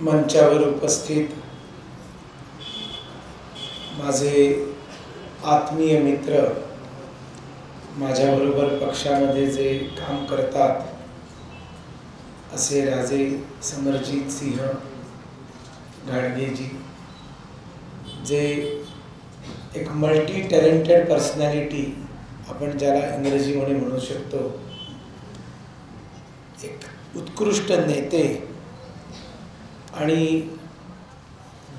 मंचावर उपस्थित माझे आत्मीय मित्र, माझ्याबरोबर पक्षामध्ये जे काम करतात असे राजे समरजीत सिंह घाडगेजी, जे एक मल्टी टॅलेंटेड पर्सनॅलिटी आपण ज्याला इंग्रजीमध्ये म्हणू शकतो, एक उत्कृष्ट नेते आणि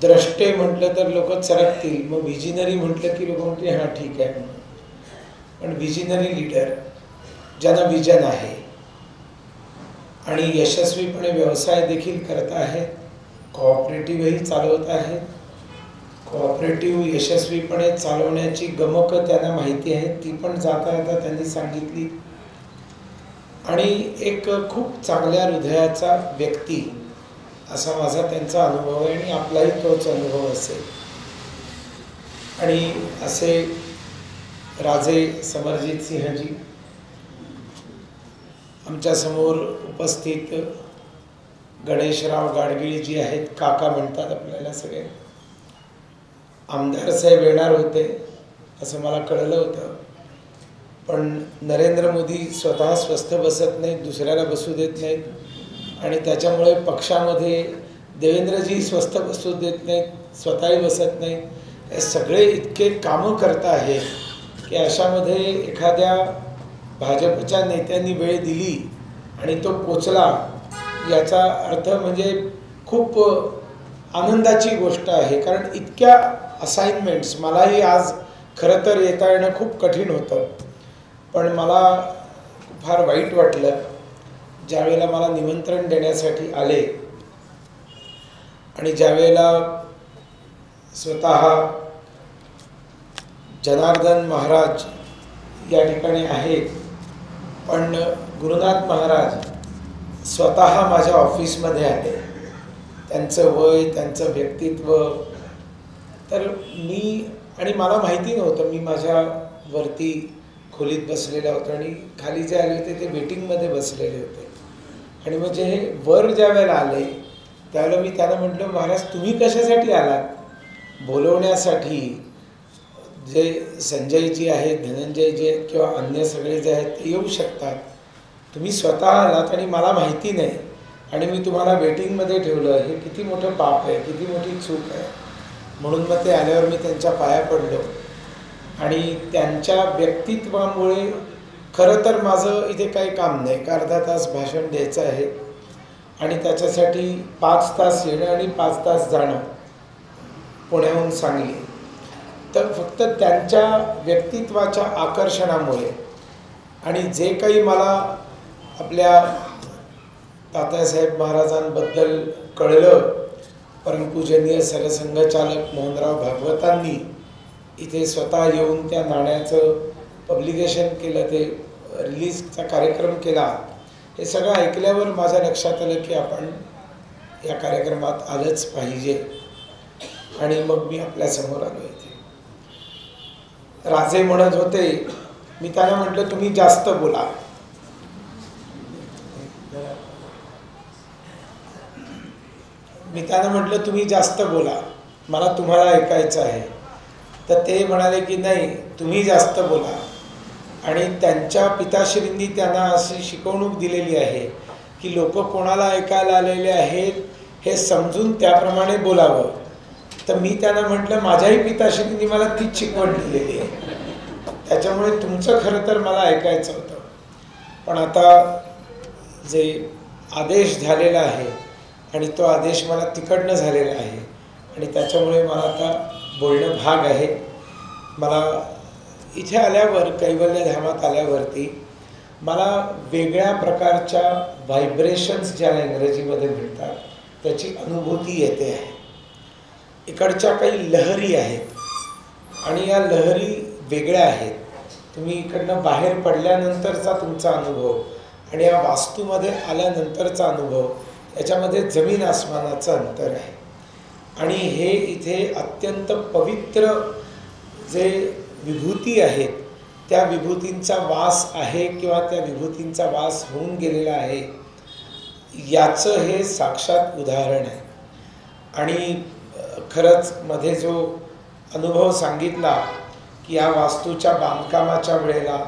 द्रष्टे म्हटलं तर लोक चरकतील, मग विजनरी म्हटलं की लोक म्हणतील हां ठीक आहे म्हणून. पण विजनरी लीडर ज्यांना विजन आहे आणि यशस्वीपणे व्यवसाय देखील करत आहेत, कोऑपरेटिव्हही चालवत आहेत. कोऑपरेटिव्ह यशस्वीपणे चालवण्याची गमकं त्यांना माहिती आहे, ती पण जाता जाता त्यांनी सांगितली. आणि एक खूप चांगल्या हृदयाचा व्यक्ती असा माझा त्यांचा अनुभव आहे आणि आपलाही तोच अनुभव असेल. आणि असे राजे समरजीत सिंहजी आमच्यासमोर उपस्थित गणेशराव गाडगीळजी आहेत, काका म्हणतात आपल्याला सगळे. आमदार साहेब येणार होते असं मला कळलं होतं, पण नरेंद्र मोदी स्वतः स्वस्थ बसत नाहीत, दुसऱ्याला बसू देत नाहीत आणि त्याच्यामुळे पक्षामध्ये देवेंद्रजी स्वस्थ बसू देत नाहीत, स्वतःही बसत नाहीत. हे सगळे इतके कामं करत आहेत की अशामध्ये एखाद्या भाजपच्या नेत्यांनी वेळ दिली आणि तो पोचला, याचा अर्थ म्हणजे खूप आनंदाची गोष्ट आहे. कारण इतक्या असाइनमेंट्स मलाही आज खरं तर येता येणं खूप कठीण होतं, पण मला फार वाईट वाटलं ज्यावेळेला मला निमंत्रण देण्यासाठी आले आणि ज्यावेळेला स्वतः जनार्दन महाराज या ठिकाणी आहेत, पण गुरुनाथ महाराज स्वतः माझ्या ऑफिसमध्ये आले. त्यांचं वय, त्यांचं व्यक्तित्व, तर आणि मला माहिती नव्हतं, मी माझ्या वरती खोलीत बसलेला होतो आणि खाली जे आले होते ते वेटिंगमध्ये बसलेले होते. आणि मग जे हे वर ज्या वेळेला आले त्यावेळेला मी त्यांना म्हटलं, महाराज तुम्ही कशासाठी आलात? बोलवण्यासाठी. जे संजयजी आहेत, धनंजयजी आहेत किंवा अन्य सगळे जे आहेत ते येऊ शकतात, तुम्ही स्वतः आलात आणि मला माहिती नाही आणि मी तुम्हाला वेटिंगमध्ये ठेवलं, हे किती मोठं पाप आहे, किती मोठी चूक आहे. म्हणून मग ते आल्यावर मी त्यांच्या पाया पडलो आणि त्यांच्या व्यक्तित्वामुळे खरं तर माझं इथे काही काम नाही, अर्धा तास भाषण द्यायचं आहे आणि त्याच्यासाठी 5 तास येणं आणि 5 तास जाणं पुण्याहून सांगली. तर फक्त त्यांच्या व्यक्तित्वाच्या आकर्षणामुळे आणि जे काही मला आपल्या तात्यासाहेब महाराजांबद्दल कळलं, परमपूजनीय सरसंघचालक मोहनराव भागवतांनी इथे स्वतः येऊन त्या नाण्याचं पब्लिकेशन केलं, ते रिलीजचा कार्यक्रम केला, हे सगळं ऐकल्यावर माझ्या लक्षात आलं की आपण या कार्यक्रमात आलंच पाहिजे. आणि मग मी आपल्यासमोर आलो इथे. राजे म्हणत होते, मी त्यांना म्हटलं तुम्ही जास्त बोला. मी त्यांना म्हटलं तुम्ही जास्त बोला, मला तुम्हाला ऐकायचं आहे. तर ते म्हणाले की नाही तुम्ही जास्त बोला. आणि त्यांच्या पिताश्रींनी त्यांना अशी शिकवणूक दिलेली आहे की लोक कोणाला ऐकायला आलेले आहेत हे समजून त्याप्रमाणे बोलावं. तर मी त्यांना म्हटलं माझ्याही पिताश्रींनी मला तीच शिकवण दिलेली आहे, त्याच्यामुळे तुमचं खरं तर मला ऐकायचं होतं. पण आता जे आदेश झालेला आहे आणि तो आदेश मला तिकडनं झालेला आहे आणि त्याच्यामुळे मला आता बोलणं भाग आहे. मला इथे आल्यावर, कैवल्यधामात आल्यावरती मला वेगळ्या प्रकारच्या व्हायब्रेशन्स ज्याला इंग्रजीमध्ये म्हणतात त्याची अनुभूती येते आहे. इकडच्या काही लहरी आहेत आणि या लहरी वेगळ्या आहेत. तुम्ही इकडनं बाहेर पडल्यानंतरचा तुमचा अनुभव आणि या वास्तूमध्ये आल्यानंतरचा अनुभव, याच्यामध्ये जमीन आसमानाचं अंतर आहे. आणि हे इथे अत्यंत पवित्र जे विभूती आहेत त्या विभूतींचा वास आहे किंवा त्या विभूतींचा वास होऊन गेलेला आहे, याचं हे साक्षात उदाहरण आहे. आणि खरंच मध्ये जो अनुभव सांगितला की या वास्तूच्या बांधकामाच्या वेळेला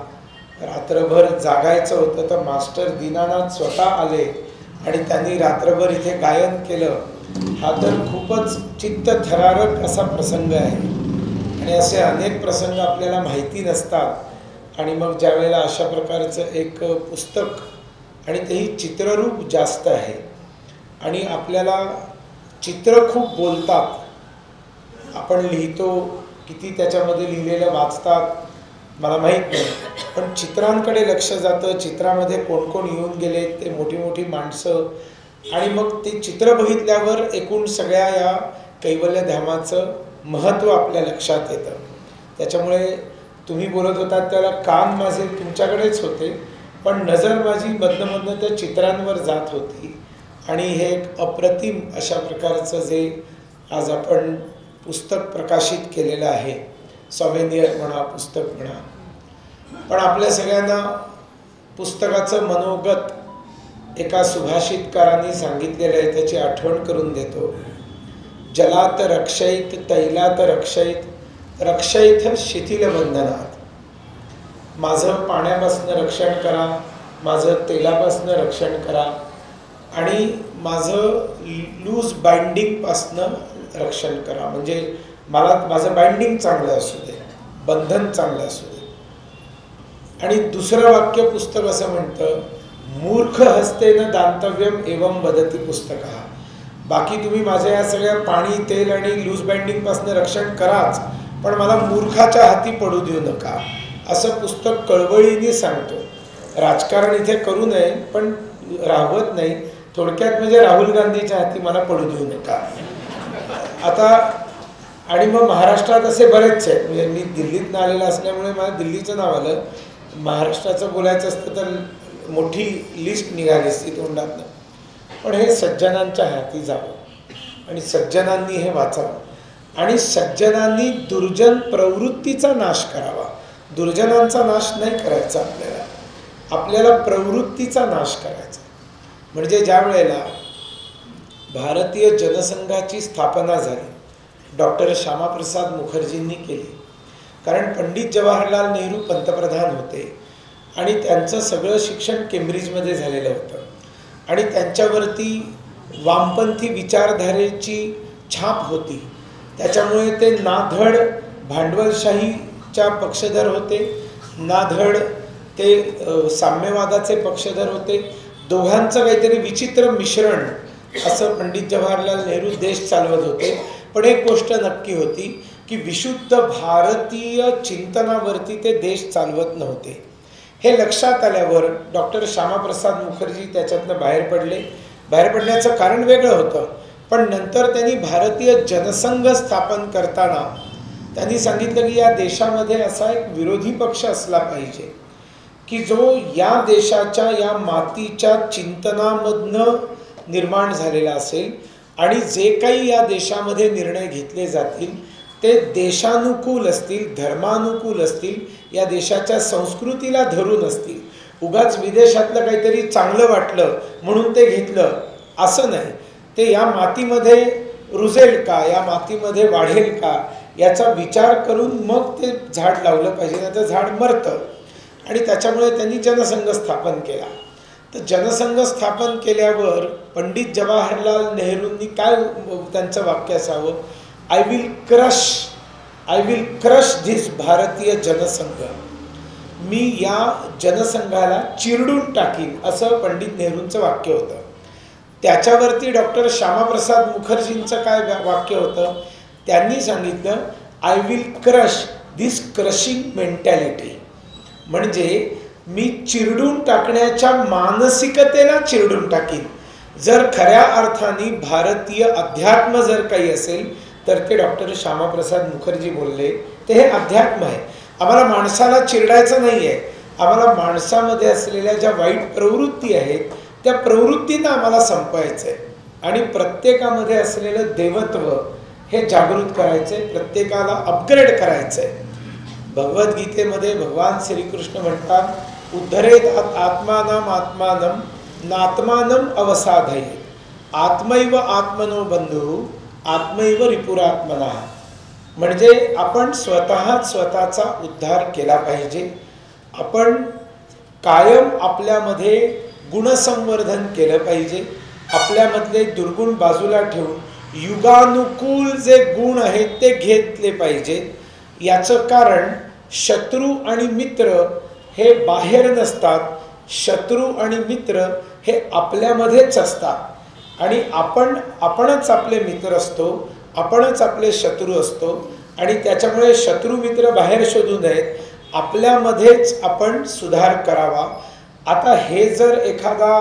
रात्रभर जागायचं होतं, तर मास्टर दीनानाथ स्वतः आले आणि त्यांनी रात्रभर इथे गायन केलं. हा तर खूपच चित्तथरारक असा प्रसंग आहे. आणि असे अनेक प्रसंग आपल्याला माहिती नसतात आणि मग ज्या वेळेला अशा प्रकारचं एक पुस्तक आणि तेही चित्ररूप जास्त आहे आणि आपल्याला चित्र खूप बोलतात. आपण लिहितो, किती त्याच्यामध्ये लिहिलेलं वाचतात मला माहीत नाही, पण चित्रांकडे लक्ष जातं. चित्रामध्ये कोण कोण येऊन गेले, ते मोठी मोठी माणसं, आणि मग ते चित्र बघितल्यावर एकूण सगळ्या या कैवल्यधामाचं महत्त्व आपल्या लक्षात येतं. त्याच्यामुळे तुम्ही बोलत होतात त्याला कान माझे तुमच्याकडेच होते, पण नजर माझी मधनं त्या चित्रांवर जात होती. आणि हे एक अप्रतिम अशा प्रकारचं जे आज आपण पुस्तक प्रकाशित केलेलं आहे, सॉव्हेनियर म्हणा, पुस्तक म्हणा, पण आपल्या सगळ्यांना पुस्तकाचं मनोगत एका सुभाषितकारांनी सांगितलेलं आहे, त्याची आठवण करून देतो. जलात रक्षयित तैलात रक्षयित रक्षयित शिथिल बंधनात. माझं पाण्यापासून रक्षण करा, माझं तेलापासून रक्षण करा आणि माझं लूज बाइंडिंगपासनं रक्षण करा. म्हणजे मला माझं बाइंडिंग चांगलं असू दे, बंधन चांगलं असू दे. आणि दुसरं वाक्य पुस्तक असं म्हणतं, मूर्ख हस्तेन दांतव्यम एवं वदती पुस्तकः. बाकी तुम्ही माझ्या या सगळ्या पाणी, तेल आणि लूज बाइंडिंगपासून रक्षण कराच, पण मला मूर्खाच्या हाती पडू देऊ नका, असं पुस्तक कळवळीने सांगतो. राजकारण इथे करू नये, पण राहवत नाही. थोडक्यात म्हणजे राहुल गांधीच्या हाती मला पडू देऊ नका. आता आणि मग महाराष्ट्रात असे बरेच आहेत. म्हणजे मी दिल्लीतनं आलेला असल्यामुळे मला दिल्लीचं नाव आलं. महाराष्ट्राचं बोलायचं असतं तर मोठी लिस्ट निघाली असती तोंडातनं. पण हे सज्जनांच्या हाती जावं आणि सज्जनांनी हे वाचावं आणि सज्जनांनी दुर्जन प्रवृत्तीचा नाश करावा. दुर्जनांचा नाश नाही करायचा आपल्याला प्रवृत्तीचा नाश करायचा. म्हणजे ज्या वेळेला भारतीय जनसंघाची स्थापना झाली, डॉक्टर श्यामाप्रसाद मुखर्जींनी केली. कारण पंडित जवाहरलाल नेहरू पंतप्रधान होते आणि त्यांचं सगळं शिक्षण केम्ब्रिजमध्ये झालेलं होतं आणि त्यांच्यावरती वामपंथी विचारधारेची छाप होती. त्याच्यामुळे ते नाधड भांडवलशाहीच्या पक्षधर होते, नाधड ते साम्यवादाचे पक्षधर होते. दोघांचं काहीतरी विचित्र मिश्रण असं पंडित जवाहरलाल नेहरू देश चालवत होते. पण एक गोष्ट नक्की होती की विशुद्ध भारतीय चिंतनावरती ते देश चालवत नव्हते. हे लक्षात आल्यावर डॉक्टर श्यामाप्रसाद मुखर्जी त्याच्यातनं बाहेर पडले. बाहेर पडण्याचं कारण वेगळं होतं, पण नंतर त्यांनी भारतीय जनसंघ स्थापन करताना त्यांनी सांगितलं की या देशामध्ये असा एक विरोधी पक्ष असला पाहिजे की जो या देशाच्या या मातीच्या चिंतनामधनं निर्माण झालेला असेल आणि जे काही या देशामध्ये निर्णय घेतले जातील ते देशानुकूल असतील, धर्मानुकूल असतील, या देशाच्या संस्कृतीला धरून असतील. उगाच विदेशातलं काहीतरी चांगलं वाटलं म्हणून ते घेतलं असं नाही. ते या मातीमध्ये रुजेल का, या मातीमध्ये वाढेल का, याचा विचार करून मग ते झाड लावलं पाहिजे, नाही तर झाड मरतं. आणि त्याच्यामुळे त्यांनी जनसंघ स्थापन केला. तर जनसंघ स्थापन केल्यावर पंडित जवाहरलाल नेहरूंनी काय त्यांचं वाक्य असावं, आय विल क्रश धिस भारतीय जनसंघ. मी या जनसंघाला चिरडून टाकीन, असं पंडित नेहरूंचं वाक्य होतं. त्याच्यावरती डॉक्टर श्यामाप्रसाद मुखर्जींचं काय वाक्य होतं, त्यांनी सांगितलं I will crush this crushing mentality. म्हणजे मी चिरडून टाकण्याच्या मानसिकतेला चिरडून टाकीन. जर खऱ्या अर्थाने भारतीय अध्यात्म जर काही असेल तर ते डॉक्टर श्यामाप्रसाद मुखर्जी बोलले ते हे अध्यात्म आहे. आम्हाला माणसाला चिरडायचं नाही आहे, आम्हाला माणसामध्ये असलेल्या ज्या वाईट प्रवृत्ती आहेत त्या प्रवृत्तींना आम्हाला संपवायचं आहे आणि प्रत्येकामध्ये असलेलं देवत्व हे जागृत करायचं आहे, प्रत्येकाला अपग्रेड करायचं आहे. भगवद्गीतेमध्ये भगवान श्रीकृष्ण म्हणतात उद्धरेत आत्मानम आत्मानम नात्मानम अवसाधयेत आत्मैव आत्मनो बंधु आत्मैव रिपुरात्मनः, म्हणजे आपण स्वतःचा उद्धार केला पाहिजे. आपण कायम आपल्यामध्ये गुणसंवर्धन केलं पाहिजे. आपल्यामधले दुर्गुण बाजूला ठेवून युगानुकूल जे गुण आहेत ते घेतले पाहिजेत. याचं कारण शत्रू आणि मित्र हे बाहेर नसतात. शत्रू आणि मित्र हे आपल्यामध्येच असतात आणि आपणच आपले मित्र असतो, आपणच आपले शत्रू असतो. आणि त्याच्यामुळे शत्रू मित्र बाहेर शोधू नयेत, आपल्यामध्येच आपण सुधार करावा. आता हे जर एखादा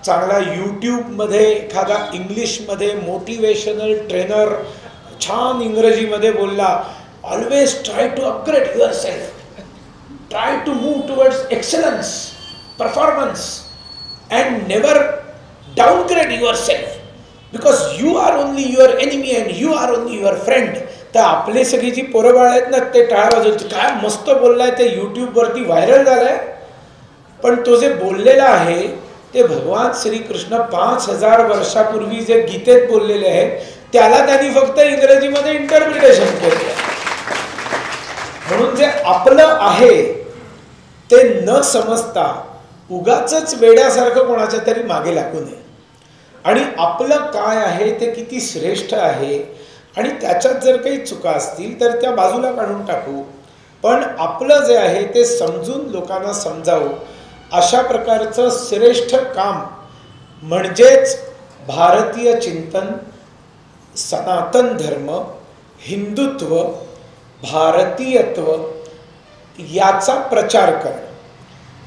चांगला यूट्यूबमध्ये एखादा इंग्लिशमध्ये मोटिवेशनल ट्रेनर छान इंग्रजीमध्ये बोलला, always try to upgrade yourself, try to move towards excellence, performance and never downgrade yourself because you are only your enemy and you are only your friend. तर आपले सगळी जी पोरं बाळ आहेत ना, ते टाळा वाजवते, काय मस्त बोललाय, ते यूट्यूबवरती व्हायरल झालंय. पण तो जे बोललेला आहे ते भगवान श्रीकृष्ण 5000 वर्षापूर्वी जे गीतेत बोललेले आहेत त्याला त्यांनी फक्त इंग्रजीमध्ये इंटरप्रिटेशन केलं. म्हणून जे आपलं आहे ते न समजता उगाचच वेड्यासारखं कोणाच्या तरी मागे लागू नये. आणि आपलं काय आहे ते किती श्रेष्ठ आहे आणि त्याच्यात जर काही चुका असतील तर त्या बाजूला काढून टाकू. पण आपलं जे आहे ते समजून लोकांना समजावू अशा प्रकारचं श्रेष्ठ काम म्हणजेच भारतीय चिंतन, सनातन धर्म, हिंदुत्व, भारतीयत्व याचा प्रचार करणं.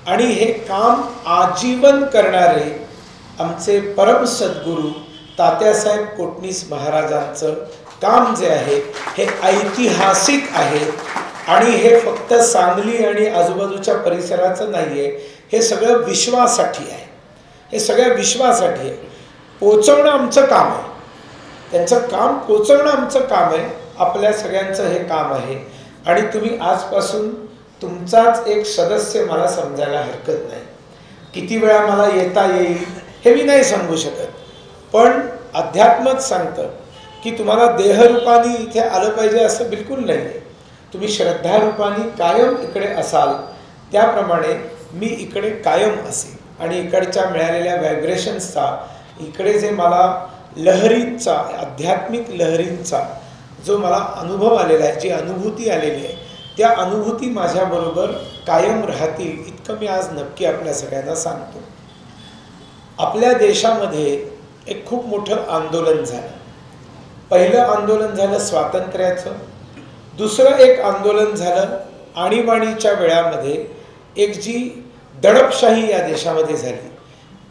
आणि हे काम आजीवन करणारे आमचे परम सद्गुरू तात्यासाहेब कोटणीस महाराजांचं काम जे आहे हे ऐतिहासिक आहे. आणि हे फक्त सांगली आणि आजूबाजूच्या परिसराचं नाही आहे, हे सगळं विश्वासाठी आहे. हे सगळ्या विश्वासाठी आहे. पोचवणं आमचं काम आहे, त्यांचं काम पोचवणं आमचं काम आहे, आपल्या सगळ्यांचं हे काम आहे. आणि तुम्ही आजपासून तुमचाच एक सदस्य मला समजायला हरकत नाही. किती वेळा मला येता येईल हे मी नाही सांगू शकत, पण अध्यात्मच सांगतं की तुम्हाला देहरूपाने इथे आलं पाहिजे असं बिलकुल नाही आहे. तुम्ही श्रद्धारूपाने कायम इकडे असाल, त्याप्रमाणे मी इकडे कायम असेल. आणि इकडच्या मिळालेल्या व्हायब्रेशन्सचा, इकडे जे मला लहरींचा, आध्यात्मिक लहरींचा जो मला अनुभव आलेला आहे, जी अनुभूती आलेली आहे, त्या अनुभूती माझ्याबरोबर कायम राहतील इतकं मी आज नक्की आपल्या सगळ्यांना सांगतो. आपल्या देशामध्ये एक खूप मोठं आंदोलन झालं. पहिलं आंदोलन झालं स्वातंत्र्याचं. दुसरं एक आंदोलन झालं आणीबाणीच्या वेळामध्ये एक जी दडपशाही या देशामध्ये झाली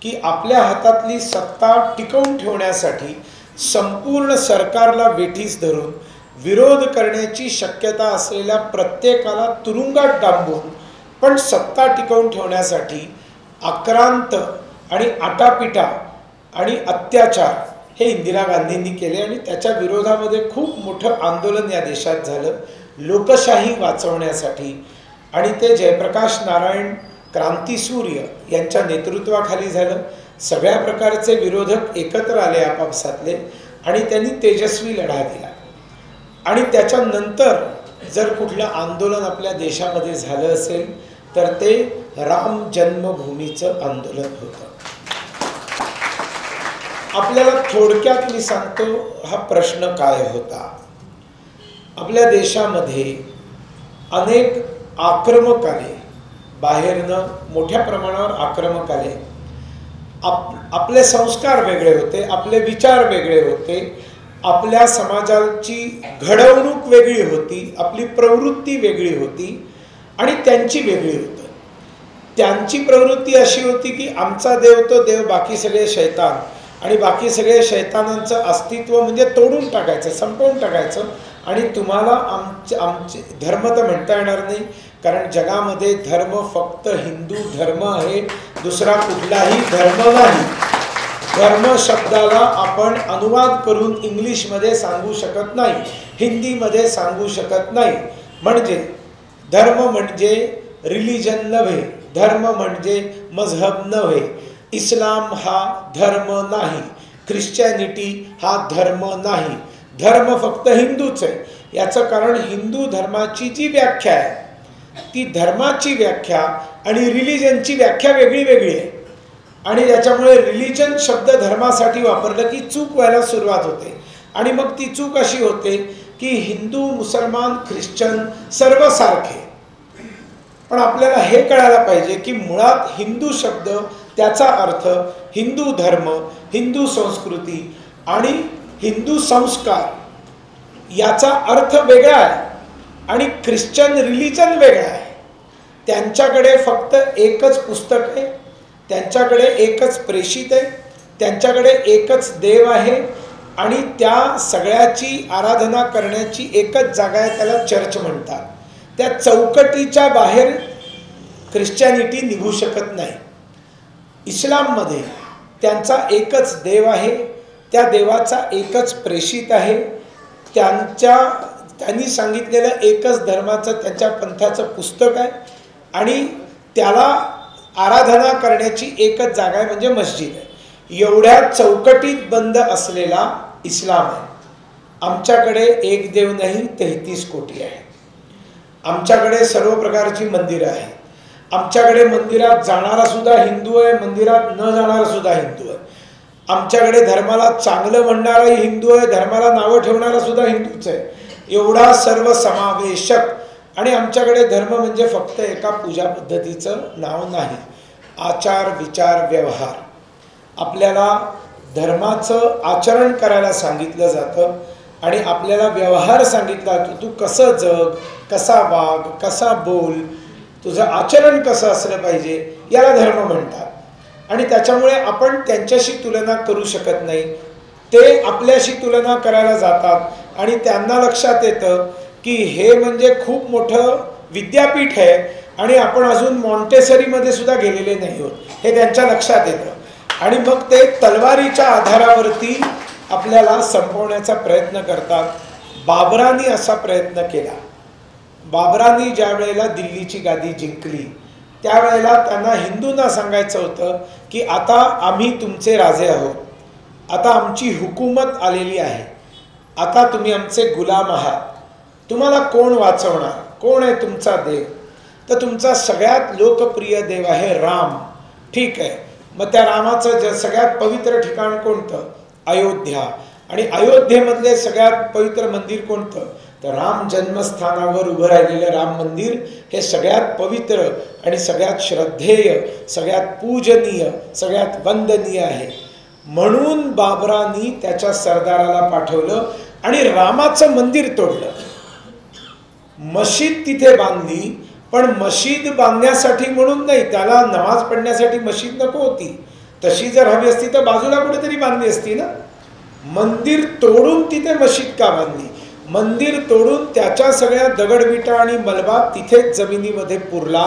की आपल्या हातातली सत्ता टिकवून ठेवण्यासाठी संपूर्ण सरकारला वेठीस धरून विरोध करण्याची शक्यता असलेल्या प्रत्येकाला तुरुंगात डांबून पण सत्ता टिकवून ठेवण्यासाठी आक्रांत आणि आटापिटा आणि अत्याचार हे इंदिरा गांधींनी केले. आणि त्याच्या विरोधामध्ये खूप मोठं आंदोलन या देशात झालं लोकशाही वाचवण्यासाठी. आणि ते जयप्रकाश नारायण क्रांतीसूर्य यांच्या नेतृत्वाखाली झालं. सगळ्या प्रकारचे विरोधक एकत्र आले आपापसातले आणि त्यांनी तेजस्वी लढा दिला. आणि त्याच्यानंतर जर कुठलं आंदोलन आपल्या देशामध्ये झालं असेल तर ते राम जन्मभूमीचं आंदोलन होतं. आपल्याला थोडक्यात मी सांगतो हा प्रश्न काय होता. आपल्या देशामध्ये अनेक आक्रमक आले, बाहेरनं मोठ्या प्रमाणावर आक्रमक आले. आपले संस्कार वेगळे होते, आपले विचार वेगळे होते, आपल्या समाजाची घडवणूक वेगळी होती, आपली प्रवृत्ती वेगळी होती आणि त्यांची वेगळी होती. त्यांची प्रवृत्ती अशी होती की आमचा देव तो देव, बाकी सगळे शैतान, आणि बाकी सगळे शैतानांचं अस्तित्व म्हणजे तोडून टाकायचं, संपवून टाकायचं. आणि तुम्हाला आमचे धर्म तर म्हणता येणार नाही, कारण जगामध्ये धर्म फक्त हिंदू धर्म आहे, दुसरा कुठलाही धर्म नाही. धर्म शब्दाला आपण अनुवाद करून इंग्लिशमध्ये सांगू शकत नाही, हिंदीमध्ये सांगू शकत नाही. म्हणजे धर्म म्हणजे रिलिजन नव्हे, धर्म म्हणजे मजहब नव्हे. इस्लाम हा धर्म नाही, ख्रिश्चॅनिटी हा धर्म नाही. धर्म फक्त हिंदूच आहे. याचं कारण हिंदू धर्माची जी व्याख्या आहे ती धर्माची व्याख्या आणि रिलिजनची व्याख्या वेगळी वेगळी आहे. आणि त्याच्यामुळे रिलिजन शब्द धर्मासाठी वापरलं की चूक व्हायला सुरुवात होते. आणि मग ती चूक अशी होते की हिंदू, मुसलमान, ख्रिश्चन सर्व सारखे. पण आपल्याला हे कळायला पाहिजे की मुळात हिंदू शब्द, त्याचा अर्थ हिंदू धर्म, हिंदू संस्कृती आणि हिंदू संस्कार याचा अर्थ वेगळा आहे. आणि ख्रिश्चन रिलिजन वेगळा आहे. त्यांच्याकडे फक्त एकच पुस्तक आहे, त्यांच्याकडे एकच प्रेषित आहे, त्यांच्याकडे एकच देव आहे आणि त्या सगळ्याची आराधना करण्याची एकच जागा आहे, त्याला चर्च म्हणतात. त्या चौकटीच्या बाहेर ख्रिश्चॅनिटी निघू शकत नाही. इस्लाममध्ये त्यांचा एकच देव आहे, त्या देवाचा एकच प्रेषित आहे, त्यांनी सांगितलेलं एकच धर्माचं, त्यांच्या पंथाचं पुस्तक आहे आणि त्याला आराधना करण्याची एकच जागा आहे म्हणजे मस्जिद आहे. एवढ्या चौकटीत बंद असलेला इस्लाम आहे. आमच्याकडे एक देव नाही, 33 कोटी आहे. आमच्याकडे सर्व प्रकारची मंदिरं आहेत. आमच्याकडे मंदिरात जाणारा सुद्धा हिंदू आहे, मंदिरात न जाणारा सुद्धा हिंदू आहे. आमच्याकडे धर्माला चांगलं म्हणणाराही हिंदू आहे, धर्माला नावं ठेवणारा सुद्धा हिंदूच आहे. एवढा सर्व समावेशक. आणि आमच्याकडे धर्म म्हणजे फक्त एका पूजा पद्धतीचं नाव नाही. आचार, विचार, व्यवहार. आपल्याला धर्माचं आचरण करायला सांगितलं जातं आणि आपल्याला व्यवहार सांगितला की तू कसं जग, कसा वाग, कसा बोल, तुझं आचरण कसं असलं पाहिजे, याला धर्म म्हणतात. आणि त्याच्यामुळे आपण त्यांच्याशी तुलना करू शकत नाही. ते आपल्याशी तुलना करायला जातात आणि त्यांना लक्षात येतं की हे म्हणजे खूप मोठं विद्यापीठ आहे आणि आपण अजून मॉन्टेसरीमध्ये सुद्धा गेलेले नाही आहोत, हे त्यांच्या लक्षात येतं. आणि मग ते तलवारीच्या आधारावरती आपल्याला संपवण्याचा प्रयत्न करतात. बाबरांनी असा प्रयत्न केला. बाबरांनी ज्या वेळेला दिल्लीची गादी जिंकली त्यावेळेला त्यांना हिंदूंना सांगायचं होतं की आता आम्ही तुमचे राजे आहोत, आता आमची हुकूमत आलेली आहे, आता तुम्ही आमचे गुलाम आहात, तुम्हाला कोण वाचवणार, कोण आहे तुमचा देव? तर तुमचा सगळ्यात लोकप्रिय देव आहे राम. ठीक आहे, मग त्या रामाचं सगळ्यात पवित्र ठिकाण कोणतं? अयोध्या. आणि अयोध्येमधले सगळ्यात पवित्र मंदिर कोणतं? तर राम जन्मस्थानावर उभं राहिलेलं राम मंदिर हे सगळ्यात पवित्र आणि सगळ्यात श्रद्धेय, सगळ्यात पूजनीय, सगळ्यात वंदनीय आहे. म्हणून बाबरांनी त्याच्या सरदाराला पाठवलं आणि रामाचं मंदिर तोडलं. मशीद तिथे बांधली, पण मशीद बांधण्यासाठी म्हणून नाही, त्याला नमाज पडण्यासाठी मशीद नको होती. तशी जर हवी असती तर बाजूला कुठेतरी बांधली असती ना. मंदिर तोडून तिथे मशीद का बांधली? मंदिर तोडून त्याच्या सगळ्या दगडविटा आणि मलबा तिथेच जमिनीमध्ये पुरला.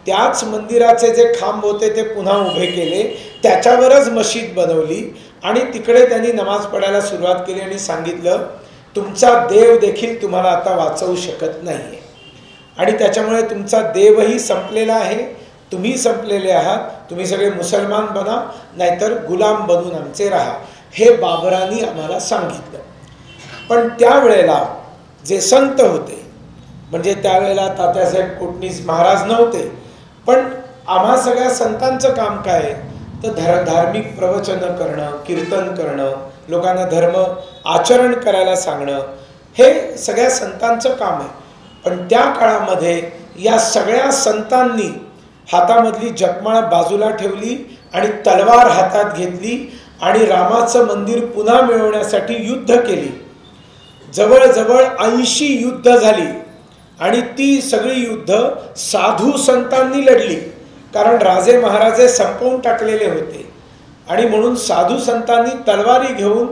त्याच मंदिराचे जे खांब होते ते पुन्हा उभे केले, त्याच्यावरच मशीद बनवली आणि तिकडे त्यांनी नमाज पडायला सुरुवात केली आणि सांगितलं तुमचा देव देखील तुम्हाला आता वाचवू शकत नाही आणि त्याच्यामुळे तुमचा देवही संपलेला आहे, तुम्ही संपलेले आहात, तुम्ही सगळे मुसलमान बना नाहीतर गुलाम बनून आमचे राहा. हे बाबरांनी आम्हाला सांगितलं. पण त्यावेळेला जे संत होते, म्हणजे त्यावेळेला तात्यासाहेब कोटणीस महाराज नव्हते, पण आम्हा सगळ्या संतांचं काम काय आहे तर धार्मिक प्रवचनं करणं, कीर्तन करणं, लोकांना धर्म आचरण करायला सांगणं, हे सगळ्या संतांचं काम आहे. पण त्या काळामध्ये या सगळ्या संतांनी हातामधली जपमाळ बाजूला ठेवली आणि तलवार हातात घेतली आणि रामाचं मंदिर पुन्हा मिळवण्यासाठी युद्ध केली. जवळजवळ 80 युद्ध झाली आणि ती सगळी युद्ध साधू संतांनी लढली, कारण राजे महाराजे संपवून टाकलेले होते. आणि म्हणून साधू संतांनी तलवारी घेऊन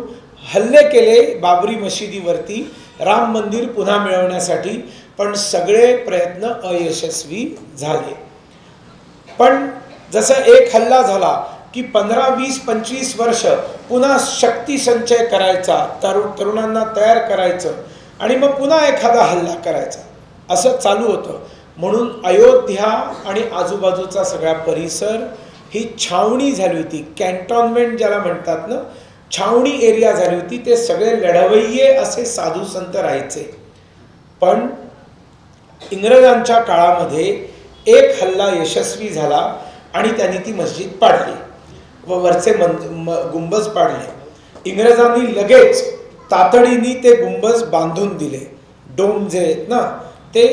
हल्ले केले बाबरी मशिदीवरती राम मंदिर पुन्हा मिळवण्यासाठी, पण सगळे प्रयत्न अयशस्वी झाले. पण जसं एक हल्ला झाला की 15, 20, 25 वर्ष पुन्हा शक्ती संचय करायचा, तरुणांना तयार करायचं आणि मग पुन्हा एखादा हल्ला करायचा, असं चालू होतं. म्हणून अयोध्या आणि आजूबाजूचा सगळा परिसर ही छावणी झाली होती, कॅन्टॉनमेंट ज्याला म्हणतात ना, छावणी एरिया झाली होती. ते सगळे लढवय्ये असे साधू संत राहायचे. पण इंग्रजांच्या काळामध्ये एक हल्ला यशस्वी झाला आणि त्यांनी ती मस्जिद पाडली व वरचे गुंबज पाडले. इंग्रजांनी लगेच तातडीने ते गुंबज बांधून दिले. डोम जे आहेत ना ते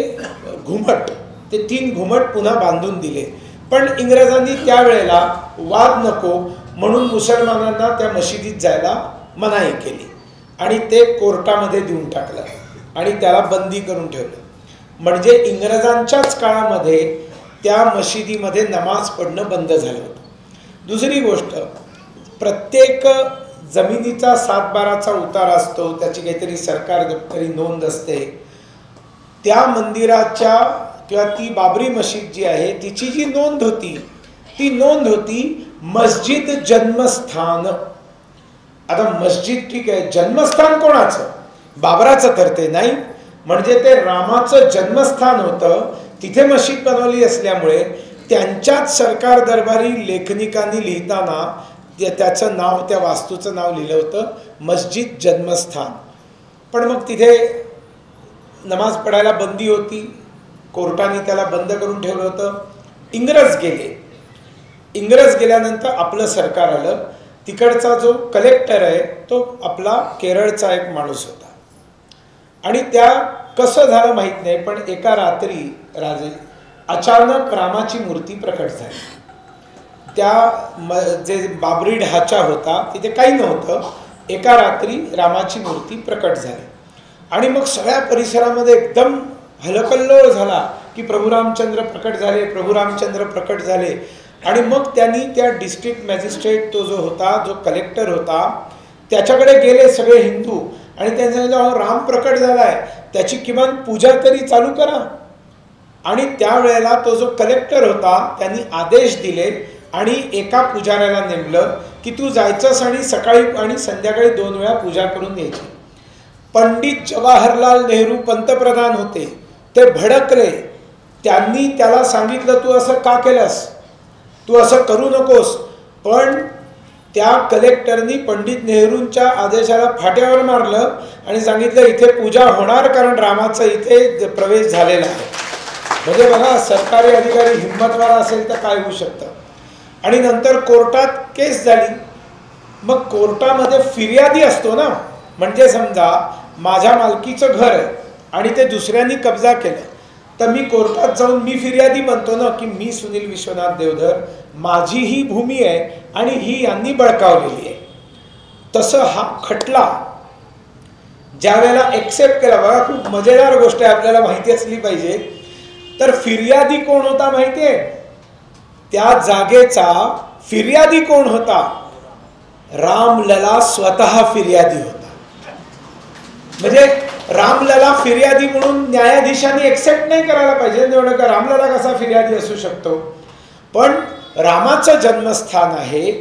घुमट, ते 3 घुमट पुन्हा बांधून दिले. पण इंग्रजांनी त्यावेळेला वाद नको म्हणून मुसलमानांना त्या मशिदीत जायला मनाई केली आणि ते कोर्टामध्ये देऊन टाकलं आणि त्याला बंदी करून ठेवलं. म्हणजे इंग्रजांच्याच काळामध्ये त्या मशिदीमध्ये नमाज पडणं बंद झालं होतं. दुसरी गोष्ट, प्रत्येक जमिनीचा 7/12चा उतार असतो, त्याची काहीतरी सरकार दप्तरी नोंद असते. त्या मंदिराच्या किंवा ती बाबरी मशीद जी आहे तिची जी नोंद होती ती नोंद होती मस्जिद जन्मस्थान. आता मस्जिद ठीक आहे, जन्मस्थान कोणाचं? बाबराचं तर ते नाही. म्हणजे ते रामाचं जन्मस्थान होतं, तिथे मशीद बनवली असल्यामुळे त्यांच्याच सरकार दरबारी लेखनिकांनी लिहिताना त्याचं नाव, त्या वास्तूचं नाव लिहिलं होतं मस्जिद जन्मस्थान. पण मग तिथे नमाज पडायला बंदी होती, कोर्टाने त्याला बंद करून ठेवलं होतं. इंग्रज गेले. इंग्रज गेल्यानंतर आपलं सरकार आलं. तिकडचा जो कलेक्टर आहे तो आपला केरळचा एक माणूस होता आणि त्या कसं झालं माहीत नाही, पण एका रात्री राजे अचानक रामाची मूर्ती प्रकट झाली. त्या जे बाबरी ढाचा होता तिथे काही नव्हतं, एका रात्री रामाची मूर्ती प्रकट झाली आणि मग सगळ्या परिसरामध्ये एकदम हलकल्लोळ झाला की प्रभू रामचंद्र प्रकट झाले, प्रभू रामचंद्र प्रकट झाले. आणि मग त्यांनी त्या डिस्ट्रिक्ट मॅजिस्ट्रेट तो जो होता, जो कलेक्टर होता, त्याच्याकडे गेले सगळे हिंदू आणि त्यांनी सांगितलं राम प्रकट झाला आहे, त्याची किमान पूजा तरी चालू करा. आणि त्यावेळेला तो जो कलेक्टर होता त्यांनी आदेश दिले आणि एका पुजाऱ्याला नेमलं की तू जायचंस आणि सकाळी आणि संध्याकाळी 2 वेळा पूजा करून यायची. पंडित जवाहरलाल नेहरू पंतप्रधान होते, ते भडकले. त्यांनी त्याला सांगितलं तू असं का केलंस, तू असं करू नकोस. पण त्या कलेक्टरनी पंडित नेहरूंच्या आदेशाला फाट्यावर मारलं आणि सांगितलं इथे पूजा होणार कारण रामाचा इथे प्रवेश झालेला आहे. म्हणजे बघा, सरकारी अधिकारी हिंमतवाला असेल तर काय होऊ शकतं. आणि नंतर कोर्टात केस झाली. मग कोर्टामध्ये फिर्यादी असतो ना, म्हणजे समजा माझ्या मालकीचं घर आहे आणि ते दुसऱ्यांनी कब्जा केलं, तर मी कोर्टात जाऊन मी फिर्यादी बनतो ना की मी सुनील विश्वनाथ देवधर, माझी ही भूमी आहे आणि ही यांनी बळकावलेली आहे. तसं हा खटला ज्या वेळेला एक्सेप्ट केला, बघा खूप मजेदार गोष्ट आहे, आपल्याला माहिती असली पाहिजे. तर फिर्यादी कोण होता माहिती आहे? त्या जागेचा फिर्यादी कोण होता? रामलला स्वतः फिर्यादी होता. म्हणजे रामलला फिर्यादी म्हणून न्यायाधीशांनी एक्सेप्ट नाही करायला पाहिजे, एवढं का रामलला कसा फिर्यादी असू शकतो. पण रामाचं जन्मस्थान आहे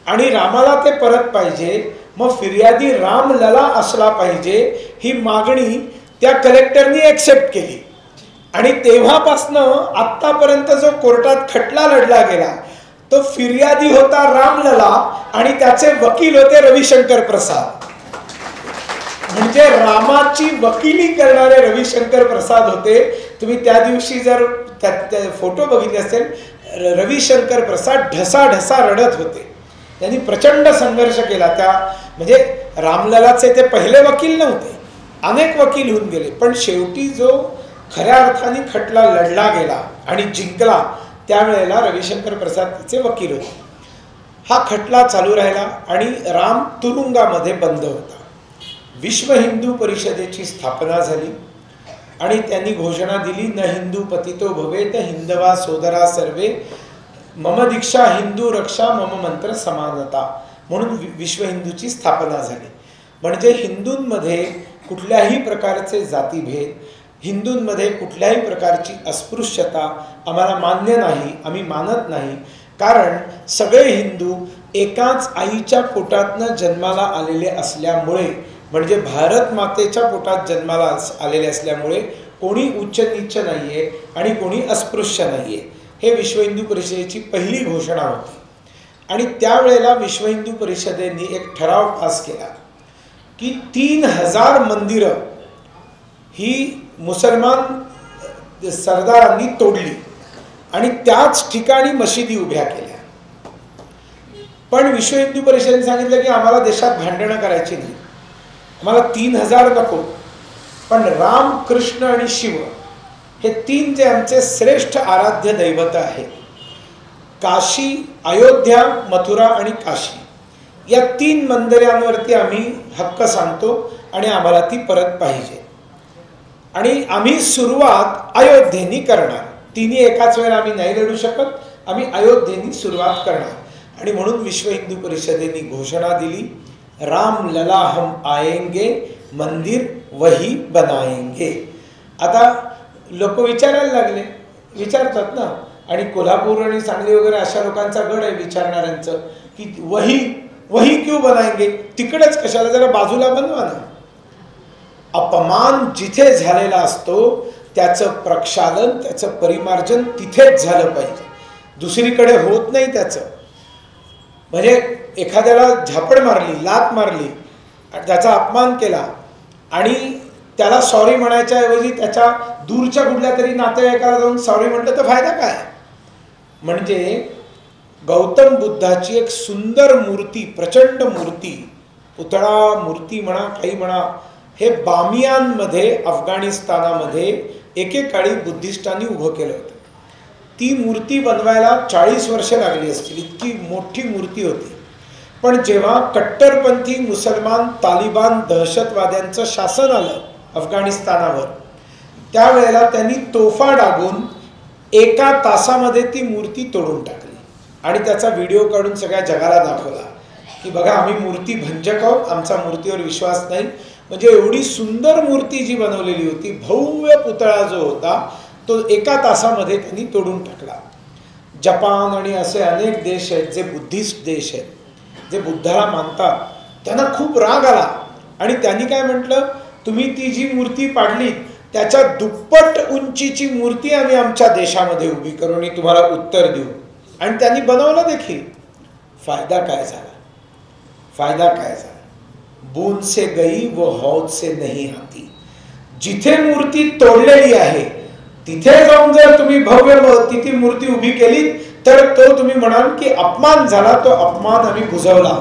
आणि रामाला ते परत पाहिजे, मग फिर्यादी रामलला असला पाहिजे ही मागणी त्या कलेक्टरनी एक्सेप्ट केली. आणि तेव्हापासनं आत्तापर्यंत जो कोर्टात खटला लढला गेला तो फिर्यादी होता रामलला आणि त्याचे वकील होते रविशंकर प्रसाद. म्हणजे रामाची वकिली करणारे रविशंकर प्रसाद होते. तुम्ही त्या दिवशी जर फोटो बघितले असेल, रविशंकर प्रसाद ढसाढसा रडत होते. त्यांनी प्रचंड संघर्ष केला. त्या म्हणजे रामललाचे ते पहिले वकील नव्हते, अनेक वकील होऊन गेले, पण शेवटी जो खऱ्या अर्थाने खटला लढला गेला आणि जिंकला त्यावेळेला रविशंकर प्रसाद त्याचे वकील होते. हा खटला चालू राहिला आणि राम तुरुंगामध्ये बंद होता. विश्व हिंदू परिषदेची स्थापना झाली आणि त्यांनी घोषणा दिली, न हिंदू पतितो भवेत हिंदवा सोदरा सर्वे, मम दीक्षा हिंदू रक्षा मम मंत्र समानता, म्हणून विश्व हिंदूची स्थापना झाली. म्हणजे हिंदूंमध्ये कुठल्याही प्रकारचे जातीभेद, हिंदूंमध्ये कुठल्याही प्रकारची अस्पृश्यता आम्हाला मान्य नाही, आम्ही मानत नाही. कारण सगळे हिंदू एकाच आईच्या पोटातनं जन्माला आलेले असल्यामुळे, म्हणजे भारत मातेच्या पोटात जन्माला आलेले असल्यामुळे कोणी उच्च नीच नाही आहे आणि कोणी अस्पृश्य नाही आहे. हे विश्व हिंदू परिषदेची पहिली घोषणा होती. आणि त्यावेळेला विश्व हिंदू परिषदेने एक ठराव पास केला की 3000 मंदिरं ही मुसलमान सरदारांनी तोडली आणि त्याच ठिकाणी मशिदी उभ्या केल्या. पण विश्व हिंदू परिषदेने सांगितलं की आम्हाला देशात भांडणं करायची नाही, आम्हाला 3000 नको, पण राम, कृष्ण आणि शिव हे 3 जे आमचे श्रेष्ठ आराध्य दैवत आहेत, काशी, अयोध्या, मथुरा आणि काशी, या 3 मंदिरांवरती आम्ही हक्क सांगतो आणि आम्हाला ती परत पाहिजे. आणि आम्ही सुरुवात अयोध्येनी करणार. तिन्ही एकाच वेळेला आम्ही नाही लढू शकत, आम्ही अयोध्येनी सुरुवात करणार. आणि म्हणून विश्व हिंदू परिषदेने घोषणा दिली, राम लला हम आएंगे, मंदिर वही बनाएंगे. आता लोक विचारायला लागले, विचारतात ना, आणि कोल्हापूर आणि सांगली वगैरे अशा लोकांचा गड आहे विचारणाऱ्यांचं की वही क्यों बनाएंगे, तिकडेच कशाला, जरा बाजूला बनवा ना. अपमान जिथे झालेला असतो त्याचं प्रक्षालन, त्याचं परिमार्जन तिथेच झालं पाहिजे, दुसरीकडे होत नाही त्याचं. म्हणजे एखाद्याला झापड मारली, लात मारली, त्याचा अपमान केला आणि त्याला सॉरी म्हणायच्या ऐवजी त्याच्या दूरच्या कुठल्या तरी नातेवाईकाला जाऊन सॉरी म्हटलं तर फायदा काय. म्हणजे गौतम बुद्धाची एक सुंदर मूर्ती, प्रचंड मूर्ती, पुतळा, मूर्ती म्हणा, काही म्हणा, हे बामियानमध्ये, अफगाणिस्तानामध्ये एकेकाळी बुद्धिस्टांनी उभं केलं होतं. ती मूर्ती बनवायला 40 वर्ष लागली असतील, इतकी मोठी मूर्ती होती. पण जेव्हा कट्टरपंथी मुसलमान तालिबान दहशतवाद्यांचं शासन आलं अफगाणिस्तानावर, त्यावेळेला त्यांनी तोफा डागून 1 तासामध्ये ती मूर्ती तोडून टाकली आणि त्याचा व्हिडिओ काढून सगळ्या जगाला दाखवला की बघा आम्ही मूर्ती भंजक आहोत, आमचा मूर्तीवर विश्वास नाही. म्हणजे एवढी सुंदर मूर्ती जी बनवलेली होती, भव्य पुतळा जो होता, तो 1 तासामध्ये त्यांनी तोडून टाकला. जपान आणि असे अनेक देश आहेत जे बुद्धिस्ट देश आहेत, जे बुद्धाला मानतात, त्यांना खूप राग आला आणि त्यांनी काय म्हटलं, तुम्ही ती जी मूर्ती पाडली त्याच्या दुप्पट उंचीची मूर्ती आम्ही आमच्या देशामध्ये उभी करू आणि तुम्हाला उत्तर देऊ. आणि त्यांनी बनवलं देखील. फायदा काय झाला, फायदा काय झाला. बूंद से गई वो हौद से नहीं आती. जिथे मूर्ती तोडलेली आहे तिथे जाऊन जर तुम्ही भव्य ती मूर्ती उभी केली तर तो तुम्ही म्हणाल की अपमान झाला, तो अपमान आम्ही बुजवला,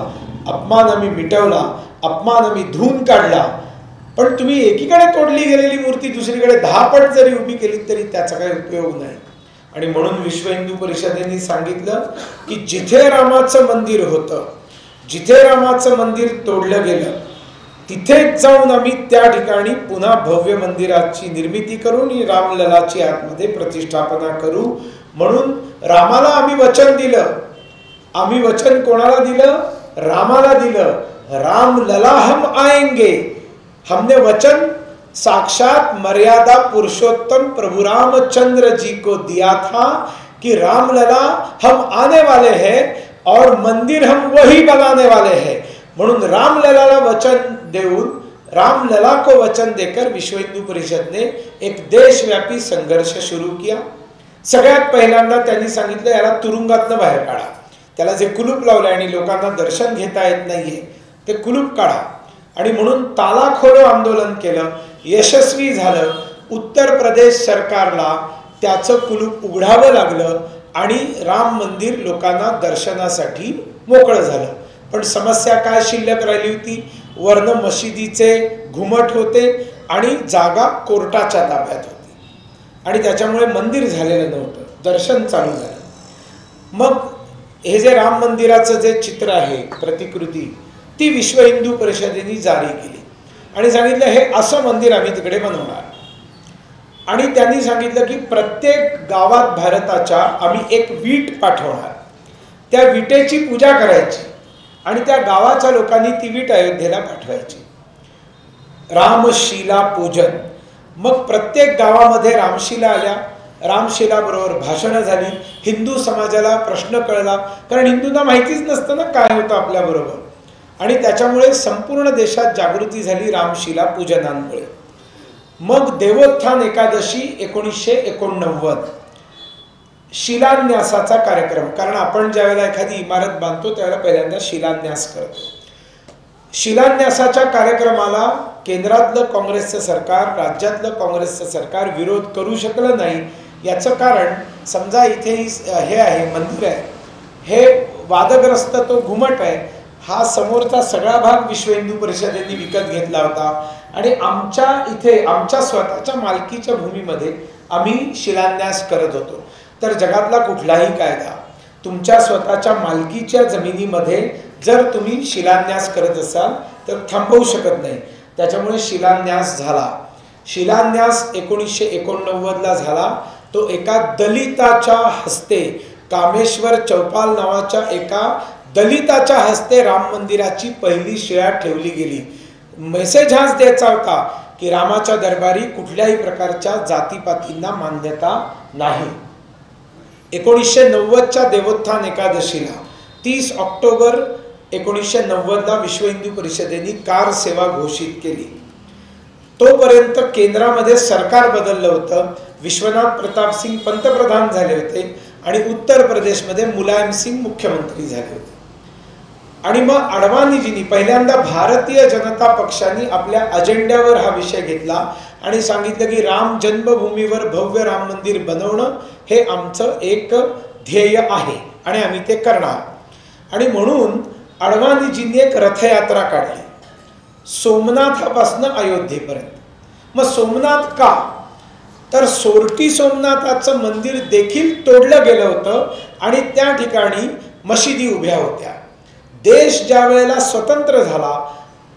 अपमान आम्ही मिटवला, अपमान आम्ही धुवून काढला. पण तुम्ही एकीकडे तोडली गेलेली मूर्ती दुसरीकडे 10 पट जरी उभी केली तरी त्याचा काही उपयोग नाही. आणि म्हणून विश्व हिंदू परिषदेने सांगितलं की जिथे रामाचं मंदिर होतं, जिथे रामाचं मंदिर तोडलं गेलं, तिथेच जाऊन आम्ही त्या ठिकाणी पुन्हा भव्य मंदिराची निर्मिती करून रामललाची आतमध्ये प्रतिष्ठापना करू. म्हणून रामाला आम्ही वचन दिलं. आम्ही वचन कोणाला दिलं? रामाला दिलं. राम लला हम आएंगे. हमने वचन साक्षात मर्यादा पुरुषोत्तम प्रभु रामचंद्र जी को दिया था कि रामलला हम आने वाले हैं और मंदिर हम वही बनाने वाले हैं. म्हणून रामललाला वचन देऊन, रामलला को वचन देकर विश्व हिंदू परिषद ने एक देशव्यापी संघर्ष सुरू किया. सगळ्यात पहिल्यांदा त्यांनी सांगितलं याला तुरुंगातनं बाहेर काढा. त्याला जे कुलूप लावलंय आणि लोकांना दर्शन घेता येत नाहीये ते कुलूप काढा. आणि म्हणून तालाखोलो आंदोलन केलं, यशस्वी झालं. उत्तर प्रदेश सरकारला त्याचं कुलूप उघडावं लागलं आणि राम मंदिर लोकांना दर्शनासाठी मोकळं झालं. पण समस्या काय शिल्लक राहिली होती? वर्ण मशिदीचे घुमट होते आणि जागा कोर्टाच्या ताब्यात होती आणि त्याच्यामुळे मंदिर झालेलं नव्हतं, दर्शन चालू झालं. मग हे जे राम मंदिराचं जे चित्र आहे, प्रतिकृती, ती विश्व हिंदू परिषदेने जारी केली आणि सांगितलं हे असं मंदिर आम्ही तिकडे बनवणार. आणि त्यांनी सांगितलं की प्रत्येक गावात भारताच्या आम्ही एक वीट पाठवणार, त्या विटेची पूजा करायची आणि त्या गावाच्या लोकांनी ती वीट अयोध्येला पाठवायची. रामशिला पूजन. मग प्रत्येक गावामध्ये रामशिला आल्या, रामशिला बरोबर भाषणं झाली. हिंदू समाजाला प्रश्न कळला, कारण हिंदूंना माहितीच नसतं ना काय होतं आपल्या बरोबर. आणि त्याच्यामुळे संपूर्ण देशात जागृती झाली रामशिला पूजनांमुळे. मग देवोत्थान एकादशी 1989. शिलान्यासाचा कार्यक्रम, कारण आपण ज्यावेळेला एखादी इमारत बांधतो त्यावेळेला पहिल्यांदा शिलान्यास करतो. शिलान्यासाच्या कार्यक्रमाला केंद्रातलं काँग्रेसचं सरकार, राज्यातलं काँग्रेसचं सरकार विरोध करू शकलं नाही. याचं कारण समजा इथे हे आहे, मंदिर आहे, हे वादग्रस्त तो घुमट आहे, हा समोरचा सगळा भाग विश्व हिंदू परिषदेने विकत घेतला होता आणि आमच्या इथे आमच्या स्वतःच्या मालकीच्या भूमीमध्ये आम्ही शिलान्यास करत होतो. तर जगातला कुठलाही कायदा तुमच्या स्वतःच्या मालकीच्या जमिनीमध्ये जर तुम्ही शिलान्यास करत असाल तर थांबवू शकत नाही. त्याच्यामुळे शिलान्यास झाला. शिलान्यास 1989ला झाला. तो एका दलिताच्या हस्ते, कामेश्वर चौपाल नावाच्या एका दलिताच्या हस्ते राम मंदिराची पहिली शिळा ठेवली गेली. मेसेज हाच द्यायचा होता की रामाच्या दरबारी कुठल्याही प्रकारच्या जातीपातींना मान्यता नाही. 1990च्या देवोत्थान एकादशीला 30 ऑक्टोबर 1990ला विश्व हिंदू परिषदेने कार सेवा घोषित केली. तोपर्यंत केंद्रामध्ये सरकार बदललं होतं. विश्वनाथ प्रताप सिंग पंतप्रधान झाले होते आणि उत्तर प्रदेशमध्ये मुलायम सिंग मुख्यमंत्री झाले होते. आणि मग अडवाणीजींनी पहिल्यांदा भारतीय जनता पक्षाने आपल्या अजेंड्यावर हा विषय घेतला आणि सांगितलं की राम जन्मभूमीवर भव्य राम मंदिर बनवणं हे आमचं एक ध्येय आहे आणि आम्ही ते करणार. आणि म्हणून अडवाणीजींनी एक रथयात्रा काढली सोमनाथापासून अयोध्येपर्यंत. मग सोमनाथ का, तर सोरटी सोमनाथाचं मंदिर देखील तोडलं गेलं होतं आणि त्या ठिकाणी मशिदी उभ्या होत्या. देश ज्या वेळेला स्वतंत्र झाला,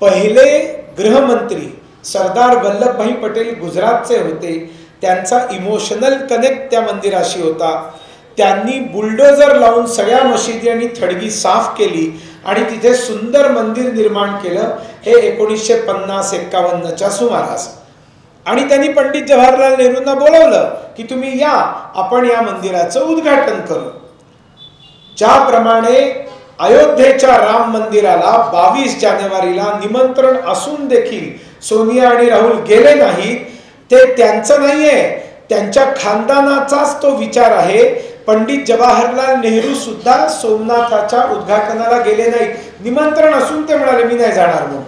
पहिले गृहमंत्री सरदार वल्लभभाई पटेल गुजरातचे होते. त्यांचा इमोशनल कनेक्ट त्या मंदिराशी होता. त्यांनी बुलडोजर लावून सगळ्या मशिदी आणि थडगी साफ केली आणि तिथे सुंदर मंदिर निर्माण केलं. हे 1950-51च्या सुमारास. आणि त्यांनी पंडित जवाहरलाल नेहरूंना बोलावलं की तुम्ही या, आपण या मंदिराचं उद्घाटन करू. ज्याप्रमाणे अयोध्येच्या राम मंदिराला 22 जानेवारीला निमंत्रण असून देखील सोनिया आणि राहुल गेले नाहीत, ते त्यांचं नाहीये, त्यांच्या खानदानाचाच तो विचार आहे. पंडित जवाहरलाल नेहरू सुद्धा सोमनाथाच्या उद्घाटनाला गेले नाहीत. निमंत्रण असून ते म्हणाले मी नाही जाणार म्हणून.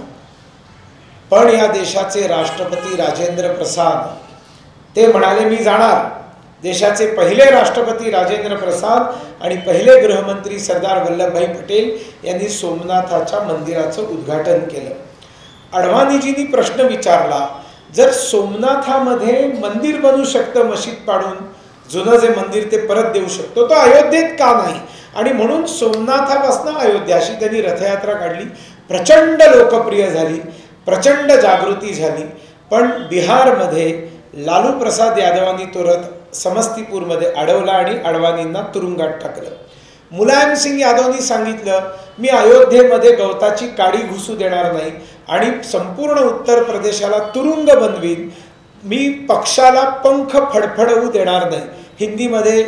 पण या देशाचे राष्ट्रपती राजेंद्र प्रसाद ते म्हणाले मी जाणार. देशाचे पहिले राष्ट्रपती राजेंद्र प्रसाद आणि पहिले गृहमंत्री सरदार वल्लभभाई पटेल यांनी सोमनाथाच्या मंदिराचं उद्घाटन केलं. अडवाणीजींनी प्रश्न विचारला, जर सोमनाथामध्ये मंदिर बनू शकतं मशीद पाडून, जुनं जे मंदिर ते परत देऊ शकतो, तो अयोध्येत का नाही? आणि म्हणून सोमनाथापासून अयोध्या अशी त्यांनी रथयात्रा काढली. प्रचंड लोकप्रिय झाली, प्रचंड जागृती झाली. पण बिहारमध्ये लालू प्रसाद यादवांनी तो रथ समस्तीपूरमध्ये अडवला आणि अडवाणींना तुरुंगात टाकलं. मुलायम सिंग यादवनी सांगितलं मी अयोध्येमध्ये गवताची काडी घुसू देणार नाही आणि संपूर्ण उत्तर प्रदेशाला तुरुंग बनवीन. मी पक्षाला पंख फडफडवू देणार नाही. हिंदीमध्ये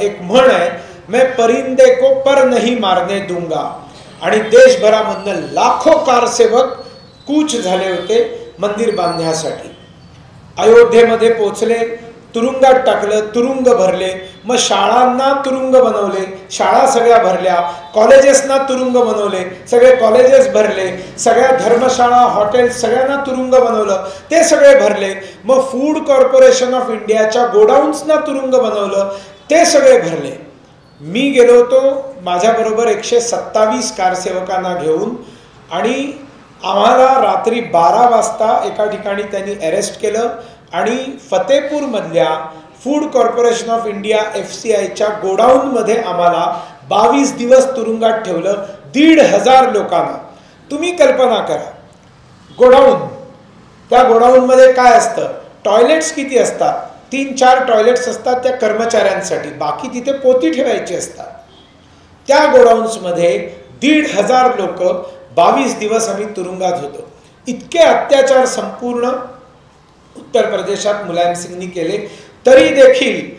एक म्हण आहे, मैं परिंदे को पर नहीं मारने दूंगा. आणि देशभरामधनं लाखो कारसेवक कूच झाले होते मंदिर बांधण्यासाठी. अयोध्येमध्ये पोचले, तुरुंगात टाकलं, तुरुंग भरले. मग शाळांना तुरुंग बनवले, शाळा सगळ्या भरल्या. कॉलेजेसना तुरुंग बनवले, सगळे कॉलेजेस भरले. सगळ्या धर्मशाळा, हॉटेल सगळ्यांना तुरुंग बनवलं, ते सगळे भरले. मग फूड कॉर्पोरेशन ऑफ इंडियाच्या गोडाऊन्सना तुरुंग बनवलं, ते सगळे भरले. मी गेलो होतो माझ्याबरोबर 127 कारसेवकांना घेऊन आणि आम्हाला रात्री 12 वाजता एका ठिकाणी त्यांनी अरेस्ट केलं आणि फतेपूरमधल्या फूड कॉर्पोरेशन ऑफ इंडिया FCIच्या गोडाऊनमध्ये आम्हाला 22 दिवस तुरुंगात ठेवलं. 1,500 लोकांना. तुम्ही कल्पना करा, गोडाऊन, त्या गोडाऊनमध्ये काय असतं, टॉयलेट्स किती असतात, 3-4 टॉयलेट्स असतात त्या कर्मचाऱ्यांसाठी, बाकी तिथे पोती ठेवायची असतात. त्या गोडाऊन्समध्ये 1,500 लोक 22 दिवस आम्ही तुरुंगात होतो. इतके अत्याचार संपूर्ण उत्तर प्रदेशात मुलायम सिंगनी केले. तरी देखील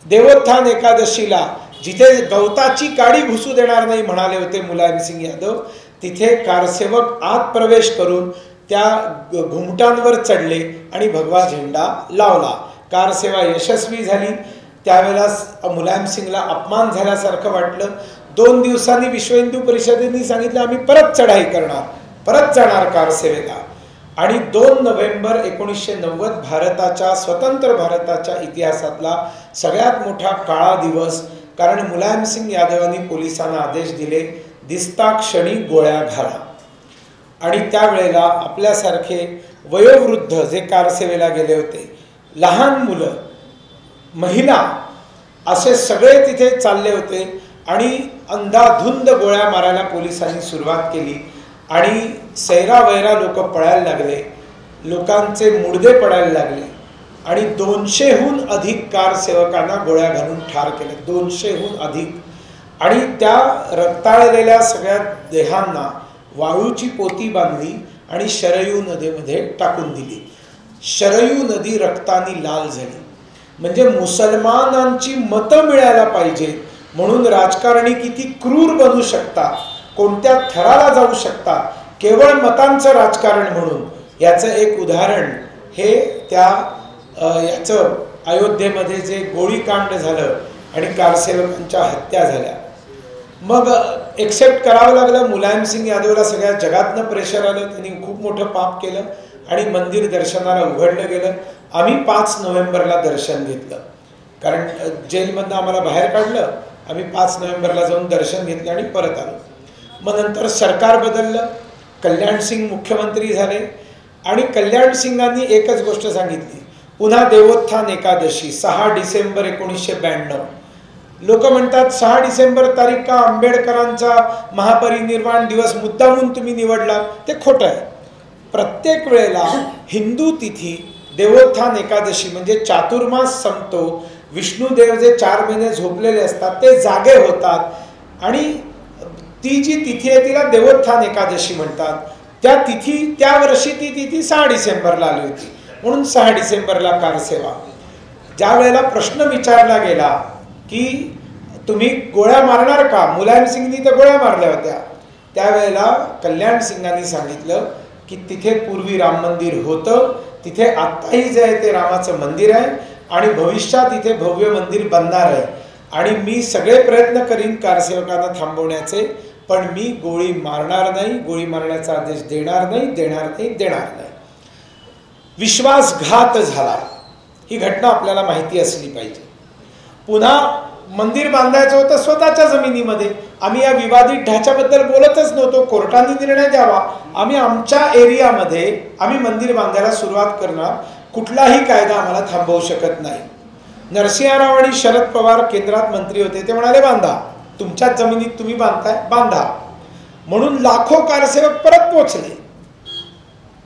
देवोत्थान एकादशीला जिथे गवताची काडी घुसू देणार नाही म्हणाले होते मुलायम सिंग यादव, तिथे कारसेवक आत प्रवेश करून त्या घुमटांवर चढले आणि भगवा झेंडा लावला. कारसेवा यशस्वी झाली. त्यावेळेला मुलायम सिंगला अपमान झाल्यासारखं वाटलं. 2 दिवसांनी विश्व हिंदू परिषदेने सांगितलं आम्ही परत चढाई करणार, परत जाणार कारसेवेला. आणि 2 नोव्हेंबर 1990 भारताच्या स्वतंत्र भारताच्या इतिहासातला सगळ्यात मोठा काळा दिवस. कारण मुलायम सिंग यादवांनी पोलिसांना आदेश दिले दिसता क्षणी गोळ्या घाला. आणि त्यावेळेला आपल्यासारखे वयोवृद्ध जे कारसेवेला गेले होते, लहान मुलं, महिला असे सगळे तिथे चालले होते आणि अंधाधुंद गोळ्या मारायला पोलिसांनी सुरुवात केली. आणि सैरावैरा लोक पळायला लागले, लोकांचे मुडदे पडायला लागले आणि 200हून अधिक कारसेवकांना गोळ्या घालून ठार केले, 200हून अधिक. आणि त्या रक्ताळलेल्या सगळ्या देहांना वाळूची पोती बांधली आणि शरयू नदीमध्ये टाकून दिली. शरयू नदी रक्ताने लाल झाली. म्हणजे मुसलमानांची मतं मिळायला पाहिजे म्हणून राजकारणी किती क्रूर बनू शकतात, कोणत्या थराला जाऊ शकतात केवळ मतांचं राजकारण म्हणून. याचं एक उदाहरण हे त्या याचं अयोध्येमध्ये जे गोळीकांड झालं आणि कारसेवकांच्या हत्या झाल्या. मग एक्सेप्ट करावं लागलं. मुलायम सिंग यादवला सगळ्या जगातनं प्रेशर आलं, त्यांनी खूप मोठं पाप केलं आणि मंदिर दर्शनाला उघडलं गेलं. आम्ही 5 नोव्हेंबरला दर्शन घेतलं, कारण जेलमधनं आम्हाला बाहेर काढलं. आम्ही 5 नोव्हेंबरला जाऊन दर्शन घेतलं आणि परत आलो. मग नंतर सरकार बदललं, कल्याण सिंग मुख्यमंत्री झाले आणि कल्याण सिंगांनी एकच गोष्ट सांगितली, पुन्हा देवोत्थान एकादशी 6 डिसेंबर 1992. लोक म्हणतात 6 डिसेंबर तारीख का आंबेडकरांचा महापरिनिर्वाण दिवस मुद्दामून तुम्ही निवडला, ते खोटं आहे. प्रत्येक वेळेला हिंदू तिथी देवोत्थान एकादशी म्हणजे चातुर्मास संपतो, विष्णुदेव जे 4 महिने झोपलेले असतात ते जागे होतात आणि ती जी तिथी आहे तिला देवोत्थान एकादशी म्हणतात. त्या वर्षी ती तिथी 6 डिसेंबरला आली होती म्हणून 6 डिसेंबरला कारसेवा. ज्या वेळेला प्रश्न विचारला गेला की तुम्ही गोळ्या मारणार का, मुलायम सिंगनी तर गोळ्या मारल्या होत्या, त्यावेळेला कल्याण सिंगांनी सांगितलं की तिथे पूर्वी राम मंदिर होतं, तिथे आत्ताही जे आहे ते रामाचं मंदिर आहे आणि भविष्यात इथे भव्य मंदिर बनणार आहे आणि मी सगळे प्रयत्न करीन कारसेवकांना थांबवण्याचे, पण मी गोळी मारणार नाही, गोळी मारण्याचा आदेश देणार नाही. विश्वासघात झाला. ही घटना आपल्याला माहिती असली पाहिजे. पुन्हा मंदिर बांधायचं होतं स्वतःच्या जमिनीमध्ये. आम्ही या विवादित ढाच्याबद्दल बोलतच नव्हतो, कोर्टाने निर्णय द्यावा. आम्ही आमच्या एरियामध्ये आम्ही मंदिर बांधायला सुरुवात करणार, कुठलाही कायदा आम्हाला थांबवू शकत नाही. नरसिंहराव आणि शरद पवार केंद्रात मंत्री होते, ते म्हणाले बांधा, तुमच्याच जमिनीत तुम्ही बांधताय, बांधा. म्हणून लाखो कारसेवक परत पोचले.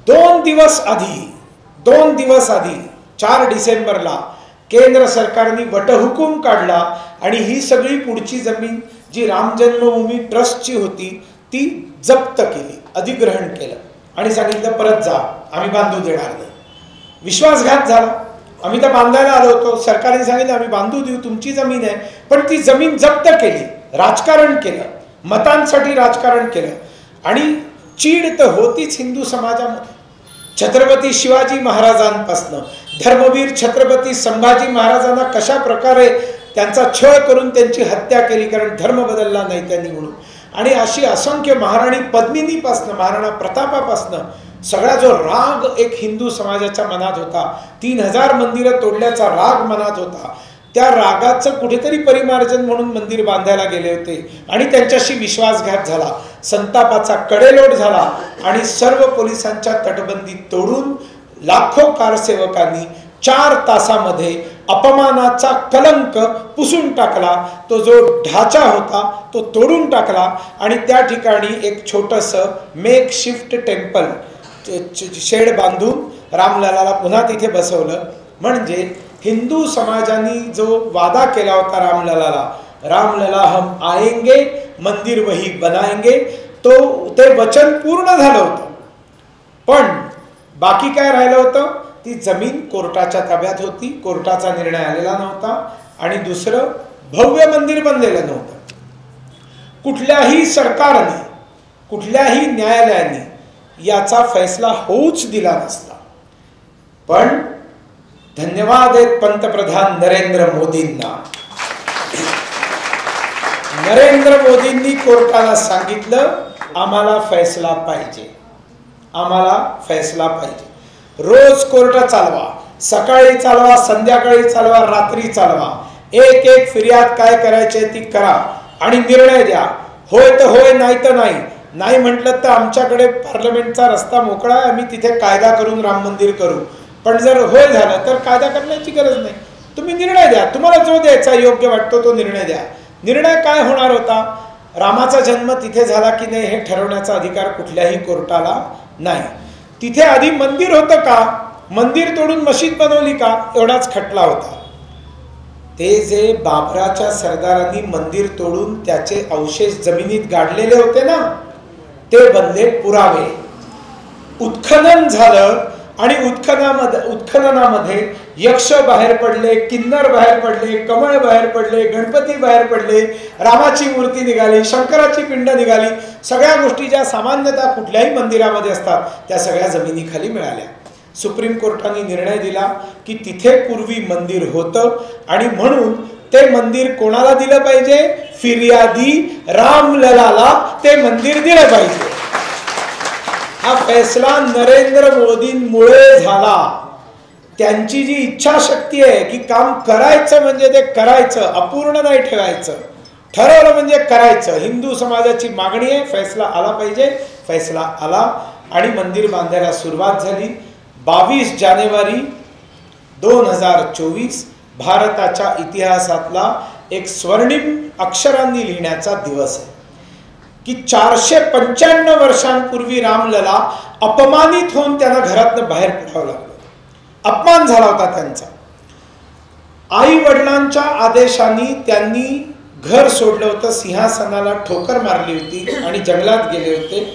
2 दिवस आधी 4 डिसेंबरला केंद्र सरकारने वटहुकूम काढला आणि ही सगळी पुढची जमीन जी राम जन्मभूमी ट्रस्टची होती ती जप्त केली, अधिग्रहण केलं आणि सांगितलं परत जा, आम्ही बांधू देणार नाही. विश्वासघात झाला. आम्ही तर बांधायला आलो होतो, सरकारने सांगितलं आम्ही बांधू देऊ, तुमची जमीन आहे, पण ती जमीन जप्त केली. राजकारण केलं, मतांसाठी राजकारण केलं आणि चीड तर होतीच हिंदू समाजामध्ये. छत्रपती शिवाजी महाराजांपासनं धर्मवीर छत्रपती संभाजी महाराजांना कशा प्रकारे त्यांचा छळ करून त्यांची हत्या केली, कारण धर्म बदलला नाही त्यांनी म्हणून. आणि अशी असंख्य महाराणी पद्मिनीपासनं महाराणा प्रतापापासनं सगळा जो राग एक हिंदू समाजाच्या मनात होता, 3000 मंदिरं तोडल्याचा राग मनात होता, त्या रागाचं कुठेतरी परिमार्जन म्हणून मंदिर बांधायला गेले होते आणि त्यांच्याशी विश्वासघात झाला. संतापाचा कडेलोट झाला आणि सर्व पोलिसांच्या तटबंदी तोडून लाखो कारसेवकांनी 4 तासामध्ये अपमानाचा कलंक पुसून टाकला. तो जो ढाचा होता तो तोडून टाकला आणि त्या ठिकाणी एक छोटंसं मेकशिफ्ट टेम्पल शेड बांधून रामललाला पुन्हा तिथे बसवलं. म्हणजे हिंदू समाजाने जो वादा केला होता रामललाला, रामलला हम आएंगे मंदिर वही बनाएंगे, ते वचन पूर्ण झालं होतं. पण बाकी काय राहिलं होतं, ती जमीन कोर्टाच्या ताब्यात होती, कोर्टाचा निर्णय आलेला नव्हता आणि दुसरं भव्य मंदिर बनलेलं नव्हतं. कुठल्याही सरकारने, कुठल्याही न्यायालयाने याचा फैसला होऊच दिला नसता. पण धन्यवाद आहेत पंतप्रधान नरेंद्र मोदींना. नरेंद्र मोदींनी कोर्टाला सांगितलं आम्हाला फैसला पाहिजे, आम्हाला फैसला पाहिजे. रोज कोर्ट चालवा, सकाळी चालवा, संध्याकाळी चालवा, रात्री चालवा. एक एक फिर्याद काय करायची ती करा आणि निर्णय द्या. होय तर होय, नाही तर नाही. नाही म्हटलं तर आमच्याकडे पार्लमेंटचा रस्ता मोकळा आहे, आम्ही तिथे कायदा करून राम मंदिर करू. पण जर होय झालं तर कायदा करण्याची गरज नाही. तुम्ही निर्णय द्या, तुम्हाला जो द्यायचा योग्य वाटतो तो निर्णय द्या. निर्णय काय होणार होता? रामाचा जन्म तिथे झाला की नाही हे ठरवण्याचा अधिकार कुठल्याही कोर्टाला नाही. तिथे आधी मंदिर होतं का, मंदिर तोडून मशीद बनवली का, एवढाच खटला होता. ते जे बाबराच्या सरदारांनी मंदिर तोडून त्याचे अवशेष जमिनीत गाडलेले होते ना, ते बनले पुरावे. उत्खनन झालं आणि उत्खननामध्ये यक्ष बाहेर पडले, किन्नर बाहेर पडले, कमळ बाहेर पडले, गणपती बाहेर पडले, रामाची मूर्ती निघाली, शंकराची पिंड निघाली. सगळ्या गोष्टी ज्या सामान्यतः कुठल्याही मंदिरामध्ये असतात त्या सगळ्या जमिनीखाली मिळाल्या. सुप्रीम कोर्टाने निर्णय दिला की तिथे पूर्वी मंदिर होतं आणि म्हणून ते मंदिर कोणाला दिलं पाहिजे? फिर्यादी रामललाला ते मंदिर दिलं पाहिजे. हा फैसला नरेंद्र मोदींमुळे झाला. त्यांची जी इच्छाशक्ती आहे की काम करायचं म्हणजे ते करायचं, अपूर्ण नाही ठेवायचं, ठरवलं म्हणजे करायचं. हिंदू समाजाची मागणी आहे, फैसला आला पाहिजे. फैसला आला आणि मंदिर बांधायला सुरुवात झाली. 22 जानेवारी 2024 भारताच्या इतिहासातला एक स्वर्णिम अक्षरांनी लिहिण्याचा दिवस आहे की 495 वर्षांपूर्वी रामलला अपमानित होऊन त्यांना घरातनं बाहेर पडावं लागलं. अपमान झाला होता त्यांचा. आई वडिलांच्या आदेशाने त्यांनी घर सोडलं होतं, सिंहासनाला ठोकर मारली होती आणि जंगलात गेले होते.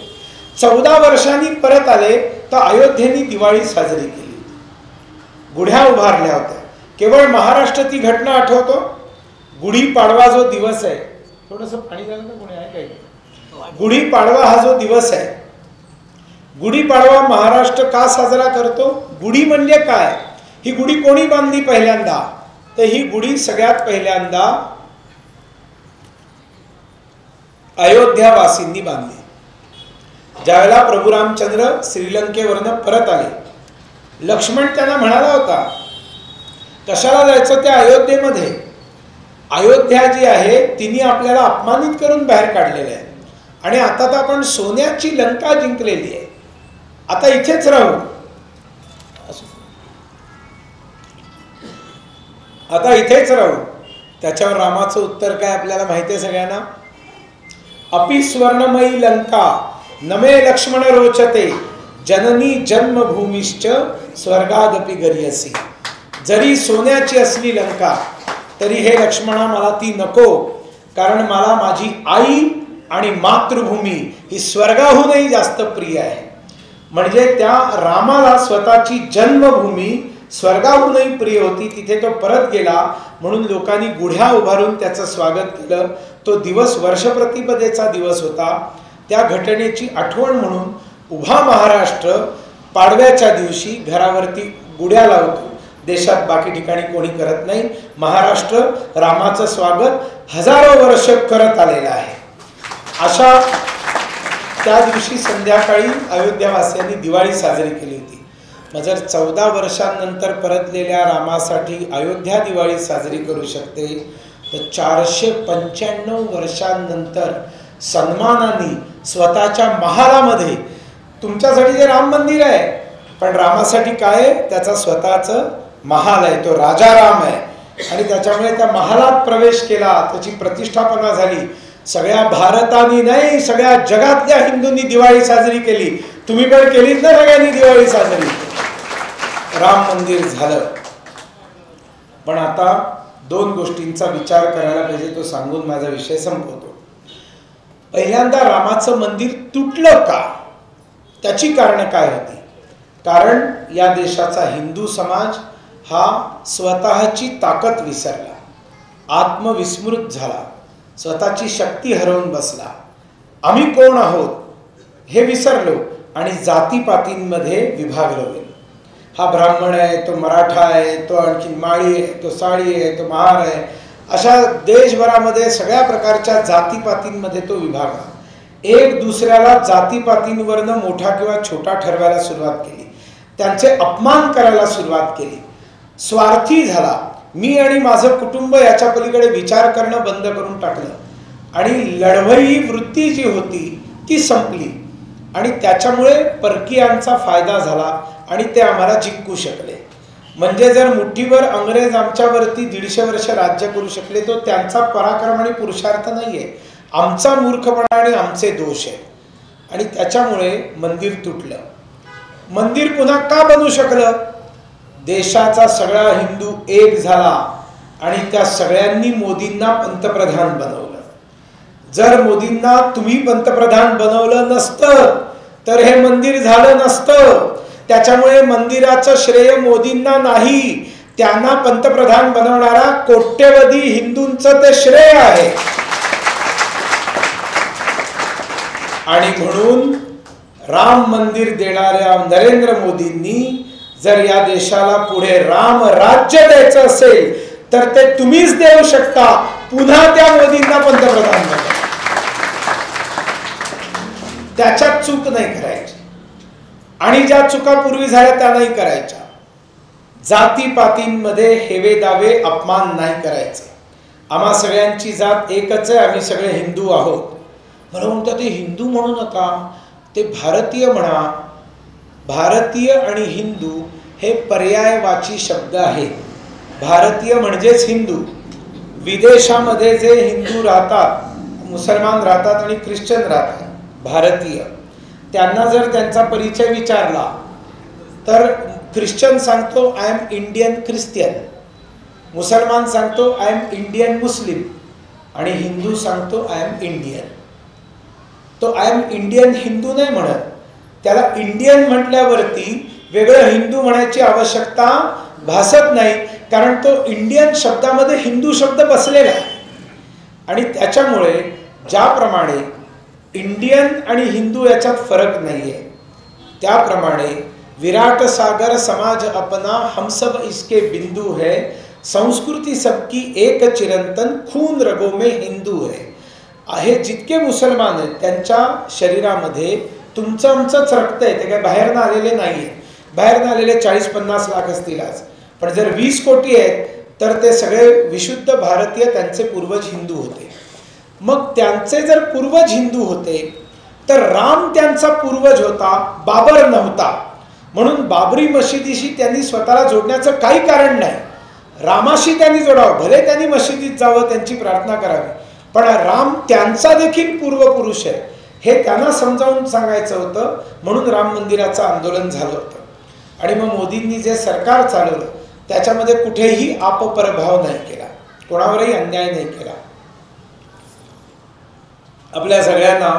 14 वर्षांनी परत आले तर अयोध्येने दिवाळी साजरी केली. गुढ्या उभारल्या होत्या. केवळ महाराष्ट्र ती घटना आठवतो. गुढीपाडवा जो दिवस आहे, थोडंसं पाणी झालं ना, कोणी आहे काही? गुढीपाडवा हा जो दिवस आहे, गुढीपाडवा महाराष्ट्र का साजरा करतो? गुढी म्हणजे काय? ही गुढी कोणी बांधली पहिल्यांदा? तर ही गुढी सगळ्यात पहिल्यांदा अयोध्यावासींनी बांधली. ज्यावेळेला प्रभू रामचंद्र श्रीलंकेवरनं परत आले, लक्ष्मण त्यांना म्हणाला होता कशाला जायचं त्या अयोध्येमध्ये? अयोध्या जी आहे तिने आपल्याला अपमानित करून बाहेर काढलेलं आहे आणि आता तर आपण सोन्याची लंका जिंकलेली आहे, आता इथेच राहू, आता इथेच राहू. त्याच्यावर रामाचं उत्तर काय आपल्याला माहिती आहे सगळ्यांना. अपि स्वर्णमयी लंका नमे लक्ष्मण रोचते, जननी जन्मभूमिश्च स्वर्गादपि गरियसी. जरी सोन्याची असली लंका तरी हे लक्ष्मणा मला ती नको, कारण मला माझी आई आणि मातृभूमी ही स्वर्गाहूनही जास्त प्रिय आहे. म्हणजे त्या रामाला स्वतःची जन्मभूमी स्वर्गाहूनही प्रिय होती. तिथे तो परत गेला म्हणून लोकांनी गुढ्या उभारून त्याचं स्वागत केलं. तो दिवस वर्षप्रतिपदेचा दिवस होता. त्या घटनेची आठवण म्हणून उभा महाराष्ट्र पाडव्याच्या दिवशी घरावरती गुढ्या लावतो. देशात बाकी ठिकाणी कोणी करत नाही. महाराष्ट्र रामाचं स्वागत हजारो वर्ष करत आलेलं आहे. अशा त्या दिवशी संध्याकाळी अयोध्यावासियांनी दिवाळी साजरी केली होती. मग जर 14 वर्षांनंतर परतलेल्या रामासाठी अयोध्या दिवाळी साजरी करू शकते तर 495 वर्षांनंतर सन्मानाने स्वतःच्या महालामध्ये, तुमच्यासाठी जे राम मंदिर आहे पण रामासाठी काय आहे, त्याचा स्वतःचं महाल आहे, तो राजा राम आहे आणि त्याच्यामुळे त्या महालात प्रवेश केला, त्याची प्रतिष्ठापना झाली. सगळ्या भारताने नाही, सगळ्या जगातल्या हिंदूंनी दिवाळी साजरी केली. तुम्ही पण केलीच ना सगळ्यांनी दिवाळी साजरी. राम मंदिर झालं. पण आता 2 गोष्टींचा विचार करायला पाहिजे, तो सांगून माझा विषय संपवतो. पहिल्यांदा रामाचं मंदिर तुटलं का? त्याची कारणं काय होती? कारण या देशाचा हिंदू समाज हा स्वतःची ताकद विसरला, आत्मविस्मृत झाला, स्वतःची शक्ती हरवून बसला. आम्ही कोण आहोत हे विसरलो आणि जातीपातींमध्ये विभागलो गेलो. हा ब्राह्मण आहे, तो मराठा आहे, तो आणखी माळी आहे, तो साळी आहे, तो महार आहे, अशा देशभरामध्ये सगळ्या प्रकारच्या जातीपातींमध्ये तो विभागला. एक दुसऱ्याला जातीपातींवरनं मोठा किंवा छोटा ठरवायला सुरुवात केली, त्यांचे अपमान करायला सुरुवात केली, स्वार्थी झाला. मी आणि माझं कुटुंब याच्या पलीकडे विचार करणं बंद करून टाकलं आणि लढवई वृत्ती जी होती ती संपली आणि त्याच्यामुळे परकीयांचा फायदा झाला आणि ते आम्हाला जिंकू शकले. म्हणजे जर मुठीवर अंग्रेज आमच्यावरती 150 वर्ष राज्य करू शकले तो त्यांचा पराक्रम आणि पुरुषार्थ नाही आहे, आमचा मूर्खपणा आणि आमचे दोष आहेत. आणि त्याच्यामुळे मंदिर तुटलं. मंदिर पुन्हा का बनू शकलं? देशाचा सगळा हिंदू एक झाला आणि त्या सगळ्यांनी मोदींना पंतप्रधान बनवलं. जर मोदींना तुम्ही पंतप्रधान बनवलं नसतं तर हे मंदिर झालं नसतं. त्याच्यामुळे मंदिराचं श्रेय मोदींना नाही, त्यांना पंतप्रधान बनवणारा कोट्यवधी हिंदूंचं ते श्रेय आहे. आणि म्हणून राम मंदिर देणाऱ्या नरेंद्र मोदींनी जर या देशाला पुढे राम राज्य द्यायचं असेल तर ते तुम्हीच देऊ शकता. पुन्हा त्या मोदींना पंतप्रधान बनवा. त्याच्यात चूक नाही करायची आणि ज्या चुका पूर्वी झाल्या त्या नाही करायच्या. जातीपातींमध्ये हेवे दावे अपमान नाही करायचे. आम्हा सगळ्यांची जात एकच आहे, आम्ही सगळे हिंदू आहोत. मला म्हणतात ते हिंदू म्हणू नका, ते भारतीय म्हणा. भारतीय आणि हिंदू हे पर्यायवाची शब्द आहेत. भारतीय म्हणजेच हिंदू. विदेशामध्ये जे हिंदू राहतात, मुसलमान राहतात आणि ख्रिश्चन राहतात, भारतीय, त्यांना जर त्यांचा परिचय विचारला तर ख्रिश्चन सांगतो आय एम इंडियन ख्रिश्चियन, मुसलमान सांगतो आय एम इंडियन मुस्लिम आणि हिंदू सांगतो आय एम इंडियन. तो आय एम इंडियन हिंदू नाही म्हणत. त्याला इंडियन म्हटल्यावरती वेगळं हिंदू म्हणायची आवश्यकता भासत नाही, कारण तो इंडियन शब्दामध्ये हिंदू शब्द बसलेला आहे. आणि त्याच्यामुळे ज्याप्रमाणे इंडियन आणि हिंदू याच्यात फरक नाही आहे, त्याप्रमाणे विराट सागर समाज अपना हम सब इसके बिंदू है, संस्कृती सबकी एक चिरंतन खून रगों में हिंदू है. हे जितके मुसलमान आहेत त्यांच्या शरीरामध्ये तुमचं आमचंच रक्त आहे, ते काय बाहेरनं आलेले नाही आहे. बाहेरनं आलेले 40-50 लाख असतील आज, पण जर 20 कोटी आहेत तर ते सगळे विशुद्ध भारतीय, त्यांचे पूर्वज हिंदू होते. मग त्यांचे जर पूर्वज हिंदू होते तर राम त्यांचा पूर्वज होता, बाबर नव्हता. म्हणून बाबरी मशिदीशी त्यांनी स्वतःला जोडण्याचं काही कारण नाही. रामाशी त्यांनी जोडावं, भले त्यांनी मशिदीत जावं, त्यांची प्रार्थना करावी, पण राम त्यांचा देखील पूर्वपुरुष आहे हे त्यांना समजावून सांगायचं होतं. म्हणून राम मंदिराचं आंदोलन झालं होतं. आणि मग मोदींनी जे सरकार चालवलं त्याच्यामध्ये कुठेही आपपरभाव नाही केला, कोणावरही अन्याय नाही केला. आपल्या सगळ्यांना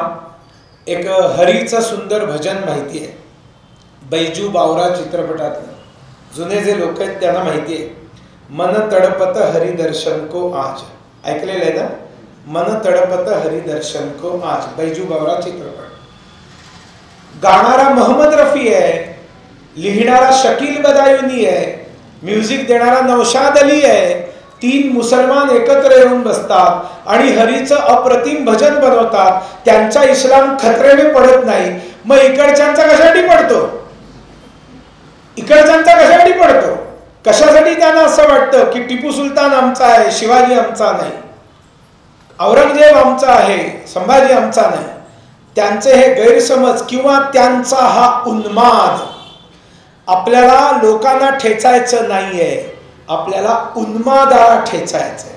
एक हरीचं सुंदर भजन माहिती आहे, बैजू बावरा चित्रपटातलं. जुने जे लोक आहेत त्यांना माहिती आहे, मन तडपत हरिदर्शन को आज. ऐकलेलं आहे ना, मन तडपत हरिदर्शन को आज, बैजू बावरा चित्रपट. गाणारा मोहम्मद रफी आहे, लिहिणारा शकील बदायुनी आहे, म्युझिक देणारा नौशाद अली आहे. 3 मुसलमान एकत्र येऊन बसतात आणि हरीचं अप्रतिम भजन बनवतात. त्यांचा इस्लाम खतरेने पडत नाही. मग इकडच्यांचा कशासाठी पडतो? इकडच्यांचा कशासाठी पडतो? कशासाठी त्यांना असं वाटतं की टिपू सुलतान आमचा आहे, शिवाजी आमचा नाही, औरंगजेब आमचा आहे, संभाजी आमचा नाही. त्यांचे हे गैरसमज किंवा त्यांचा हा उन्माद. आपल्याला लोकांना ठेचायचं नाहीये, आपल्याला उन्मादाला ठेचायचं आहे.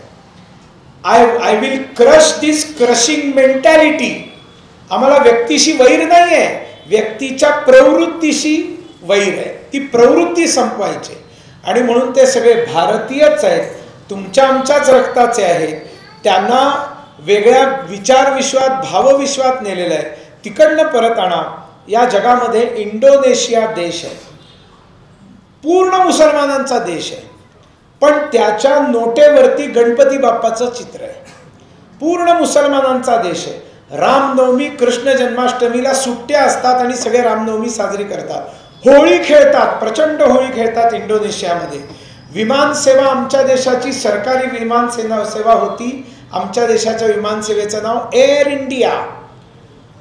I will crush this crushing mentality. आम्हाला व्यक्तीशी वैर नाही आहे, व्यक्तीच्या प्रवृत्तीशी वैर आहे. ती प्रवृत्ती संपवायची. आणि म्हणून ते सगळे भारतीयच आहेत, तुमच्या आमच्याच रक्ताचे आहेत. त्यांना वेगळ्या विचारविश्वात, भावविश्वात नेलेलं आहे. तिकडनं परत आणा. या जगामध्ये इंडोनेशिया देश आहे, पूर्ण मुसलमानांचा देश आहे, पण त्याच्या नोटेवरती गणपती बाप्पाचं चित्र आहे. पूर्ण मुसलमानांचा देश आहे. रामनवमी, कृष्ण जन्माष्टमीला सुट्ट्या असतात आणि सगळे रामनवमी साजरी करतात. होळी खेळतात, प्रचंड होळी खेळतात इंडोनेशियामध्ये. विमानसेवा आमच्या देशाची सरकारी विमानसेवा होती. आमच्या देशाच्या विमानसेवेचं नाव एअर इंडिया.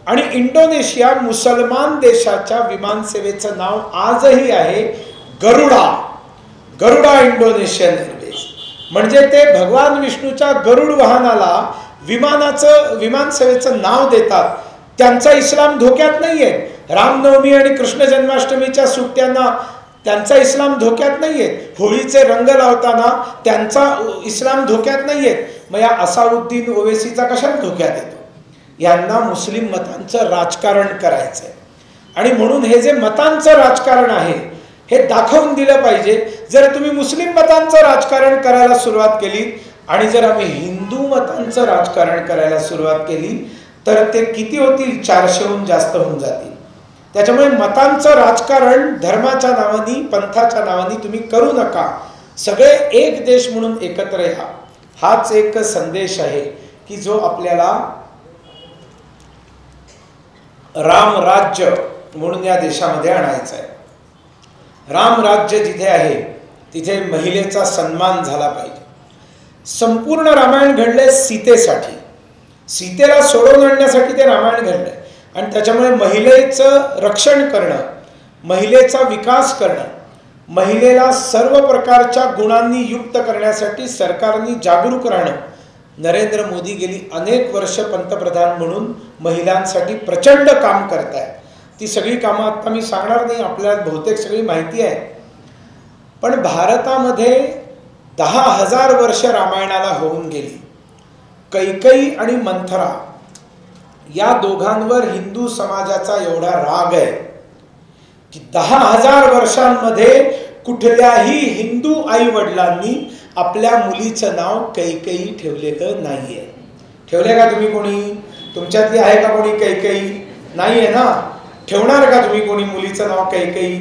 आणि इंडोनेशिया मुसलमान देशाच्या विमानसेवेचं नाव आजही आहे गरुडा. Garuda Indonesian airways. म्हणजे ते भगवान विष्णूच्या गरुड वाहनाला विमानसेवेचं नाव देतात. त्यांचा इस्लाम धोक्यात नाहीये. रामनवमी आणि कृष्ण जन्माष्टमीच्या सुट्ट्यांना त्यांचा इस्लाम धोक्यात नाहीये. होळीचे रंग लावताना त्यांचा इस्लाम धोक्यात नाहीये. मग या असाउद्दीन ओवेसीचा कशाला धोक्यात येतो? यांना मुस्लिम मतांचं राजकारण करायचंय. आणि म्हणून हे जे मतांचं राजकारण आहे हे दाखवून दिलं पाहिजे. जर तुम्ही मुस्लिम मतांचं राजकारण करायला सुरुवात केली आणि जर आम्ही हिंदू मतांचं राजकारण करायला सुरुवात केली तर ते किती होतील? 400हून जास्त होऊन जातील. त्याच्यामुळे मतांचं राजकारण धर्माच्या नावानी, पंथाच्या नावानी तुम्ही करू नका. सगळे एक देश म्हणून एकत्र या. हाच एक संदेश आहे की जो आपल्याला रामराज्य म्हणून या देशामध्ये आणायचं आहे. रामराज्य जिथे आहे तिथे महिलेचा सन्मान झाला पाहिजे. संपूर्ण रामायण घडले सीतेसाठी. सीतेला सोडवून आणण्यासाठी ते रामायण घडलंय. आणि त्याच्यामुळे महिलेचं रक्षण करणं, महिलेचा विकास करणं, महिलेला सर्व प्रकारच्या गुणांनी युक्त करण्यासाठी सरकारने जागरूक राहणं. नरेंद्र मोदी गेली अनेक वर्ष पंतप्रधान म्हणून महिलांसाठी प्रचंड काम करत आहेत. ती सगळी कामं आता मी सांगणार नाही, आपल्याला बहुतेक सगळी माहिती आहे. पण भारतामध्ये 10,000 वर्ष रामायणाला होऊन गेली. कैकेयी आणि मंथरा या दोघांवर हिंदू समाजाचा एवढा राग आहे की 10,000 वर्षांमध्ये कुठल्याही हिंदू आई वडिलांनी आपल्या मुलीचं नाव कैकेयी ठेवलेलं नाहीये. ठेवले का तुम्ही? कोणी तुमच्यातली आहे का कोणी कैकेयी? नाहीये ना. ठेवणार का तुम्ही कोणी मुलीचं नाव कैकेयी?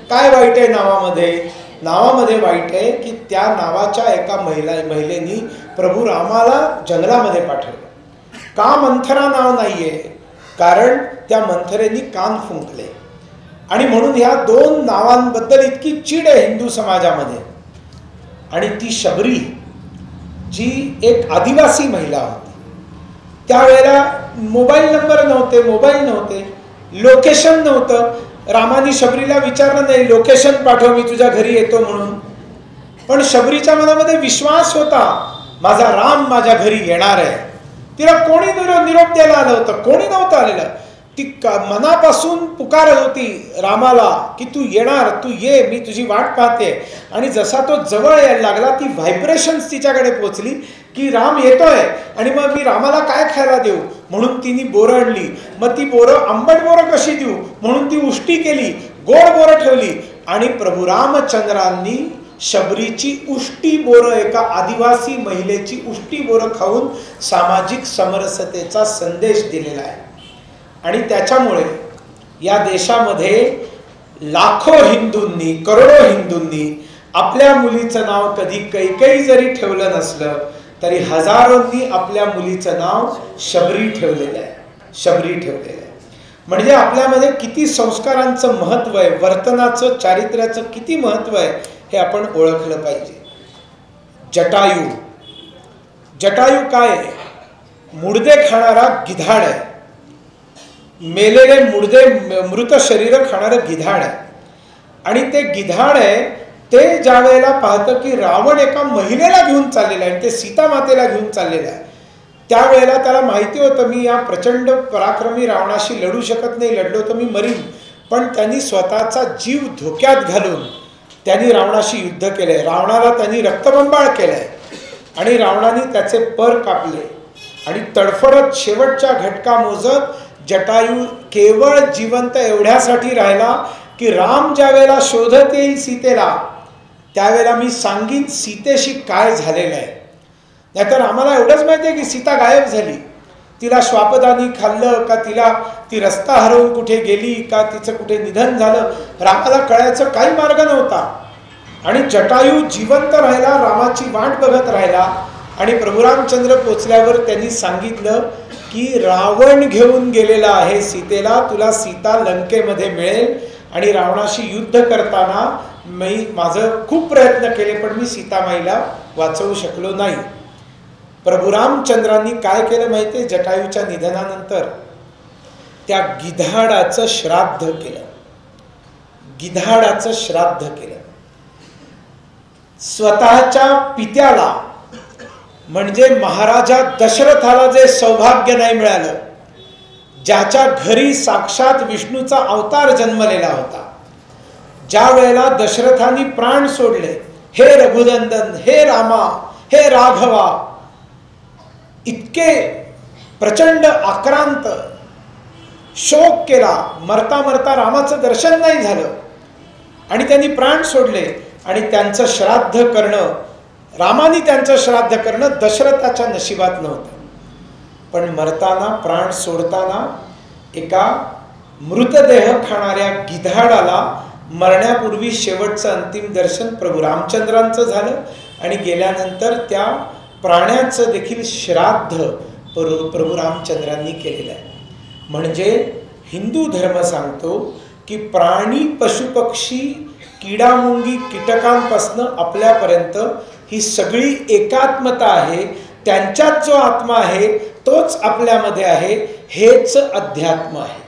काय वाईट आहे नावामध्ये? नावामध्ये वाईट आहे की त्या नावाच्या एका महिलेनी प्रभू रामाला जंगलामध्ये पाठवलं. का मंथरा नाव नाहीये? कारण त्या मंथरेनी कान फुंकले. आणि म्हणून ह्या दोन नावांबद्दल इतकी चीड आहे हिंदू समाजामध्ये. आणि ती शबरी जी एक आदिवासी महिला होती, त्यावेळेला मोबाईल नंबर नव्हते, मोबाईल नव्हते, लोकेशन नव्हतं. रामाने शबरीला विचारलं नाही लोकेशन पाठव, मी तुझ्या घरी येतो म्हणून. पण शबरीच्या मनामध्ये विश्वास होता, माझा राम माझ्या घरी येणार आहे. तिला कोणी निरोप द्यायला आलं होतं? कोणी नव्हतं आलेलं. ती मनापासून पुकारत होती रामाला की तू येणार, तू ये, मी तुझी वाट पाहते. आणि जसा तो जवळ यायला लागला ती व्हायब्रेशन्स तिच्याकडे पोचली की राम येतोय. आणि मग मी रामाला काय खायला देऊ म्हणून तिने बोरं आणली. मग ती बोरं, आंबट बोरं कशी देऊ म्हणून ती उष्टी केली, गोड बोरं ठेवली. आणि प्रभू रामचंद्रांनी शबरीची उष्टी बोरं, एका आदिवासी महिलेची उष्टी बोरं खाऊन सामाजिक समरसतेचा संदेश दिलेला आहे. आणि त्याच्यामुळे या देशामध्ये लाखो हिंदूंनी, करोडो हिंदूंनी आपल्या मुलीचं नाव कधी कैकेयी जरी ठेवलं नसलं तरी हजारोंनी आपल्या मुलीचं नाव शबरी ठेवलेलं आहे. शबरी ठेवलेलं आहे. म्हणजे आपल्यामध्ये किती संस्कारांचं महत्व आहे, वर्तनाचं, चारित्र्याचं किती महत्व आहे हे आपण ओळखलं पाहिजे. जटायू. जटायू काय आहे? मुडदे खाणारा गिधाड आहे. मेलेले मुडदे, मृत शरीर खाणारं गिधाड आहे. आणि ते गिधाड आहे ते ज्या वेळेला पाहतं की रावण एका महिलेला घेऊन चाललेला आहे, ते सीता मातेला घेऊन चाललेलं आहे, त्यावेळेला त्याला माहिती होतं मी या प्रचंड पराक्रमी रावणाशी लढू शकत नाही, लढलो तर मी मरीन. पण त्यांनी स्वतःचा जीव धोक्यात घालून त्यांनी रावणाशी युद्ध केलंय. रावणाला त्यांनी रक्तबंबाळ केलंय आणि रावणाने त्याचे पर कापले. आणि तडफडत शेवटच्या घटका मोजत जटायू केवळ जिवंत एवढ्यासाठी राहिला की राम ज्या वेळेला शोधत येईल सीतेला त्यावेळेला मी सांगीन सीतेशी काय झालेलं आहे. नाहीतर आम्हाला एवढंच माहिती आहे की सीता गायब झाली. तिला श्वापदानी खाल्लं का, ती रस्ता हरवून कुठे गेली का, तिचं कुठे निधन झालं, रामाला कळायचं काही मार्ग नव्हता. आणि जटायू जिवंत राहिला, रामाची वाट बघत राहिला. आणि प्रभू रामचंद्र पोचल्यावर त्यांनी सांगितलं की रावण घेऊन गेलेला आहे सीतेला, तुला सीता लंकेमध्ये मिळेल. आणि रावणाशी युद्ध करताना माझं खूप प्रयत्न केले, पण मी सीतामाईला वाचवू शकलो नाही. प्रभू रामचंद्रांनी काय केलं माहिती आहे? जटायूच्या निधनानंतर त्या गिधाडाचं श्राद्ध केलं. गिधाडाचं श्राद्ध केलं. स्वतःच्या पित्याला म्हणजे महाराजा दशरथाला जे सौभाग्य नाही मिळालं, ज्याच्या घरी साक्षात विष्णूचा अवतार जन्मलेला होता, ज्या वेळेला दशरथांनी प्राण सोडले, हे रघुनंदन, हे रामा, हे राघवा, इतके प्रचंड आक्रांत शोक केला, मरता मरता रामाचं दर्शन नाही झालं आणि त्यांनी प्राण सोडले. आणि त्यांचं श्राद्ध करणं, रामाने त्यांचं श्राद्ध करणं दशरथाच्या नशिबात नव्हतं. पण मरताना, प्राण सोडताना एका मृतदेह खाणाऱ्या गिधाडाला मरण्यापूर्वी शेवटचं अंतिम दर्शन प्रभू रामचंद्रांचं झालं आणि गेल्यानंतर त्या प्राण्याचं देखील श्राद्ध प्रभू रामचंद्रांनी केलेलं आहे. म्हणजे हिंदू धर्म सांगतो की प्राणी, पशुपक्षी, किडामुंगी, कीटकांपासून आपल्यापर्यंत ही सगळी एकात्मता आहे. त्यांच्यात जो आत्मा आहे तोच आपल्यामध्ये आहे. हेच अध्यात्म आहे,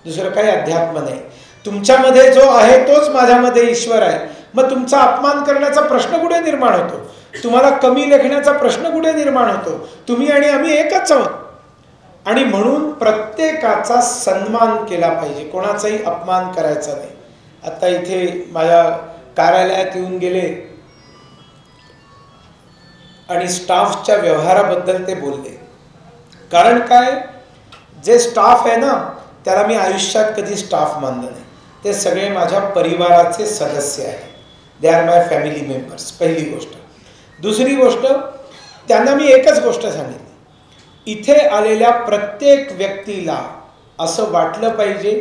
दुसरं काही अध्यात्म नाही. तुमच्यामध्ये जो आहे तोच माझ्यामध्ये ईश्वर आहे. मग तुमचा अपमान करण्याचा प्रश्न कुठे निर्माण होतो? तुम्हाला कमी लेखण्याचा प्रश्न कुठे निर्माण होतो? तुम्ही आणि आम्ही एकच आहोत. आणि म्हणून प्रत्येकाचा सन्मान केला पाहिजे, कोणाचाही अपमान करायचा नाही. आता इथे माझ्या कार्यालयात येऊन गेले आणि स्टाफच्या व्यवहाराबद्दल ते बोलले. कारण काय, जे स्टाफ आहे ना त्याला मी आयुष्यात कधी स्टाफ मानलं नाही. ते सगळे माझ्या परिवाराचे सदस्य आहे. They are my family members, पहिली गोष्ट. दुसरी गोष्ट, त्यांना मी एकच गोष्ट सांगितली, इथे आलेल्या प्रत्येक व्यक्तीला असं वाटलं पाहिजे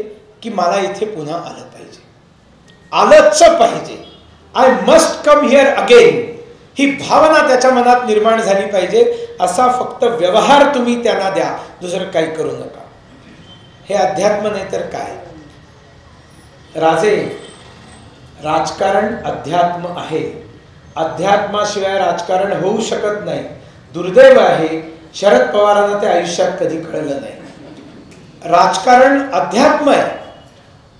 की मला इथे पुन्हा आलं पाहिजे, आलंच पाहिजे. I must come here again, ही भावना त्याच्या मनात निर्माण झाली पाहिजे. असा फक्त व्यवहार तुम्ही त्यांना द्या, दुसरं काही करू नका. हे अध्यात्म नाही तर काय? राजे, राजकारण अध्यात्म आहे. अध्यात्माशिवाय राजकारण होऊ शकत नाही. दुर्दैव आहे, शरद पवारांना ते आयुष्यात कधी कळलं नाही. राजकारण अध्यात्म आहे.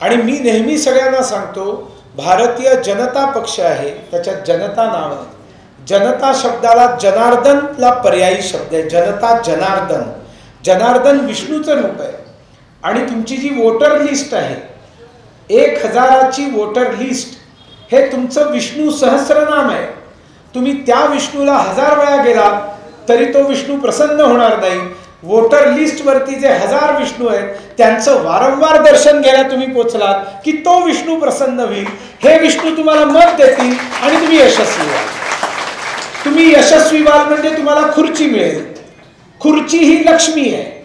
आणि मी नेहमी सगळ्यांना सांगतो, भारतीय जनता पक्ष आहे, त्याच्यात जनता नाव आहे. जनता शब्दाला जनार्दनला पर्यायी शब्द आहे. जनता, जनार्दन. जनार्दन विष्णूचं रूप आहे. आणि तुमची जी वोटर लिस्ट आहे, 1000ची वोटर लिस्ट, हे तुमचं विष्णू सहस्रनाम आहे. तुम्ही त्या विष्णूला 1000 वेळा गेला तरी तो विष्णू प्रसन्न होणार नाही. वोटर लिस्ट वरती जे 1000 विष्णू आहेत त्यांचं वारंवार दर्शन घ्यायला तुम्ही पोचलात की तो विष्णू प्रसन्न होईल. हे विष्णू तुम्हाला मत देतील आणि तुम्ही यशस्वी व्हाल. तुम्ही यशस्वी व्हाल म्हणजे तुम्हाला खुर्ची मिळेल. खुर्ची ही लक्ष्मी आहे.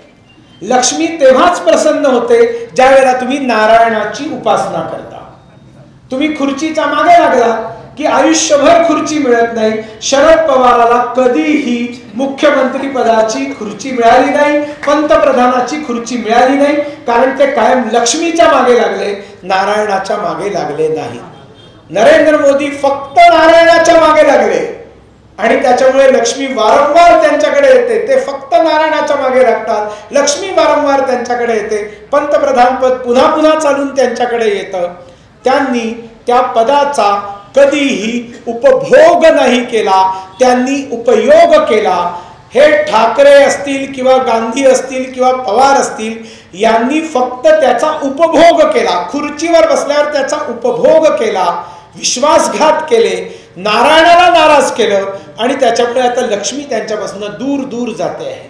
लक्ष्मी तेव्हाच प्रसन्न होते ज्या वेळेला तुम्ही नारायणाची उपासना करता. तुम्ही खुर्चीच्या मागे लागला की आयुष्यभर खुर्ची मिळत नाही. शरद पवाराला कधीही मुख्यमंत्री पदाची खुर्ची मिळाली नाही, पंतप्रधानाची खुर्ची मिळाली नाही, कारण ते कायम लक्ष्मीच्या मागे लागले, नारायणाच्या मागे लागले नाही. नरेंद्र मोदी फक्त नारायणाच्या मागे लागले आणि त्याच्यामुळे लक्ष्मी वारंवार त्यांच्याकडे येते. ते फक्त नारायणाच्या मागे लागतात, लक्ष्मी वारंवार त्यांच्याकडे येते. पंतप्रधान पद पुन्हा पुन्हा चालून त्यांच्याकडे येतं. त्यांनी त्या पदाचा कधीही उपभोग नाही केला, त्यांनी उपयोग केला. हे ठाकरे असतील किंवा गांधी असतील किंवा पवार असतील, यांनी फक्त त्याचा उपभोग केला. खुर्चीवर बसल्यावर त्याचा उपभोग केला, विश्वासघात केले, नारायणाला नाराज केलं आणि त्याच्यामुळे आता लक्ष्मी त्यांच्यापासून दूर दूर जाते आहे.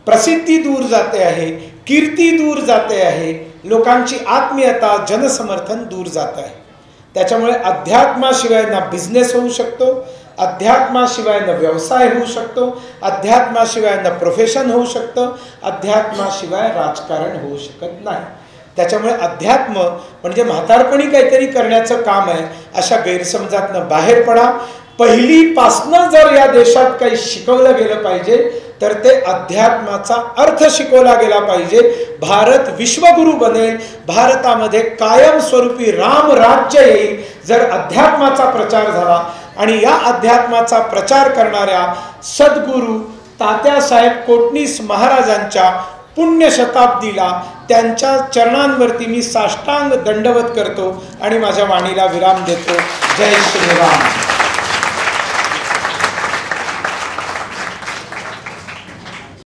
प्रसिद्धी दूर जाते आहे, कीर्ती दूर जाते आहे, लोकांची आत्मीयता, जनसमर्थन दूर जात आहे. त्याच्यामुळे अध्यात्माशिवाय ना बिझनेस होऊ शकतो, अध्यात्माशिवाय न व्यवसाय होऊ शकतो, अध्यात्माशिवाय न प्रोफेशन होऊ शकतं, अध्यात्माशिवाय राजकारण होऊ शकत नाही. त्याच्यामुळे अध्यात्म म्हणजे म्हातारपणी काहीतरी करण्याचं काम आहे, अशा गैरसमजातनं बाहेर पडा. पहिलीपासनं जर या देशात काही शिकवलं गेलं पाहिजे तर ते अध्यात्माचा अर्थ शिकवला गेला पाहिजे. भारत विश्वगुरू बनेल, भारतामध्ये कायमस्वरूपी राम राज्य येईल जर अध्यात्माचा प्रचार झाला. आणि या अध्यात्माचा प्रचार करणाऱ्या सद्गुरू तात्यासाहेब कोटणीस महाराजांच्या पुण्यशताब्दीला त्यांच्या चरणांवरती मी साष्टांग दंडवत करतो आणि माझ्या वाणीला विराम देतो. जय श्रीराम.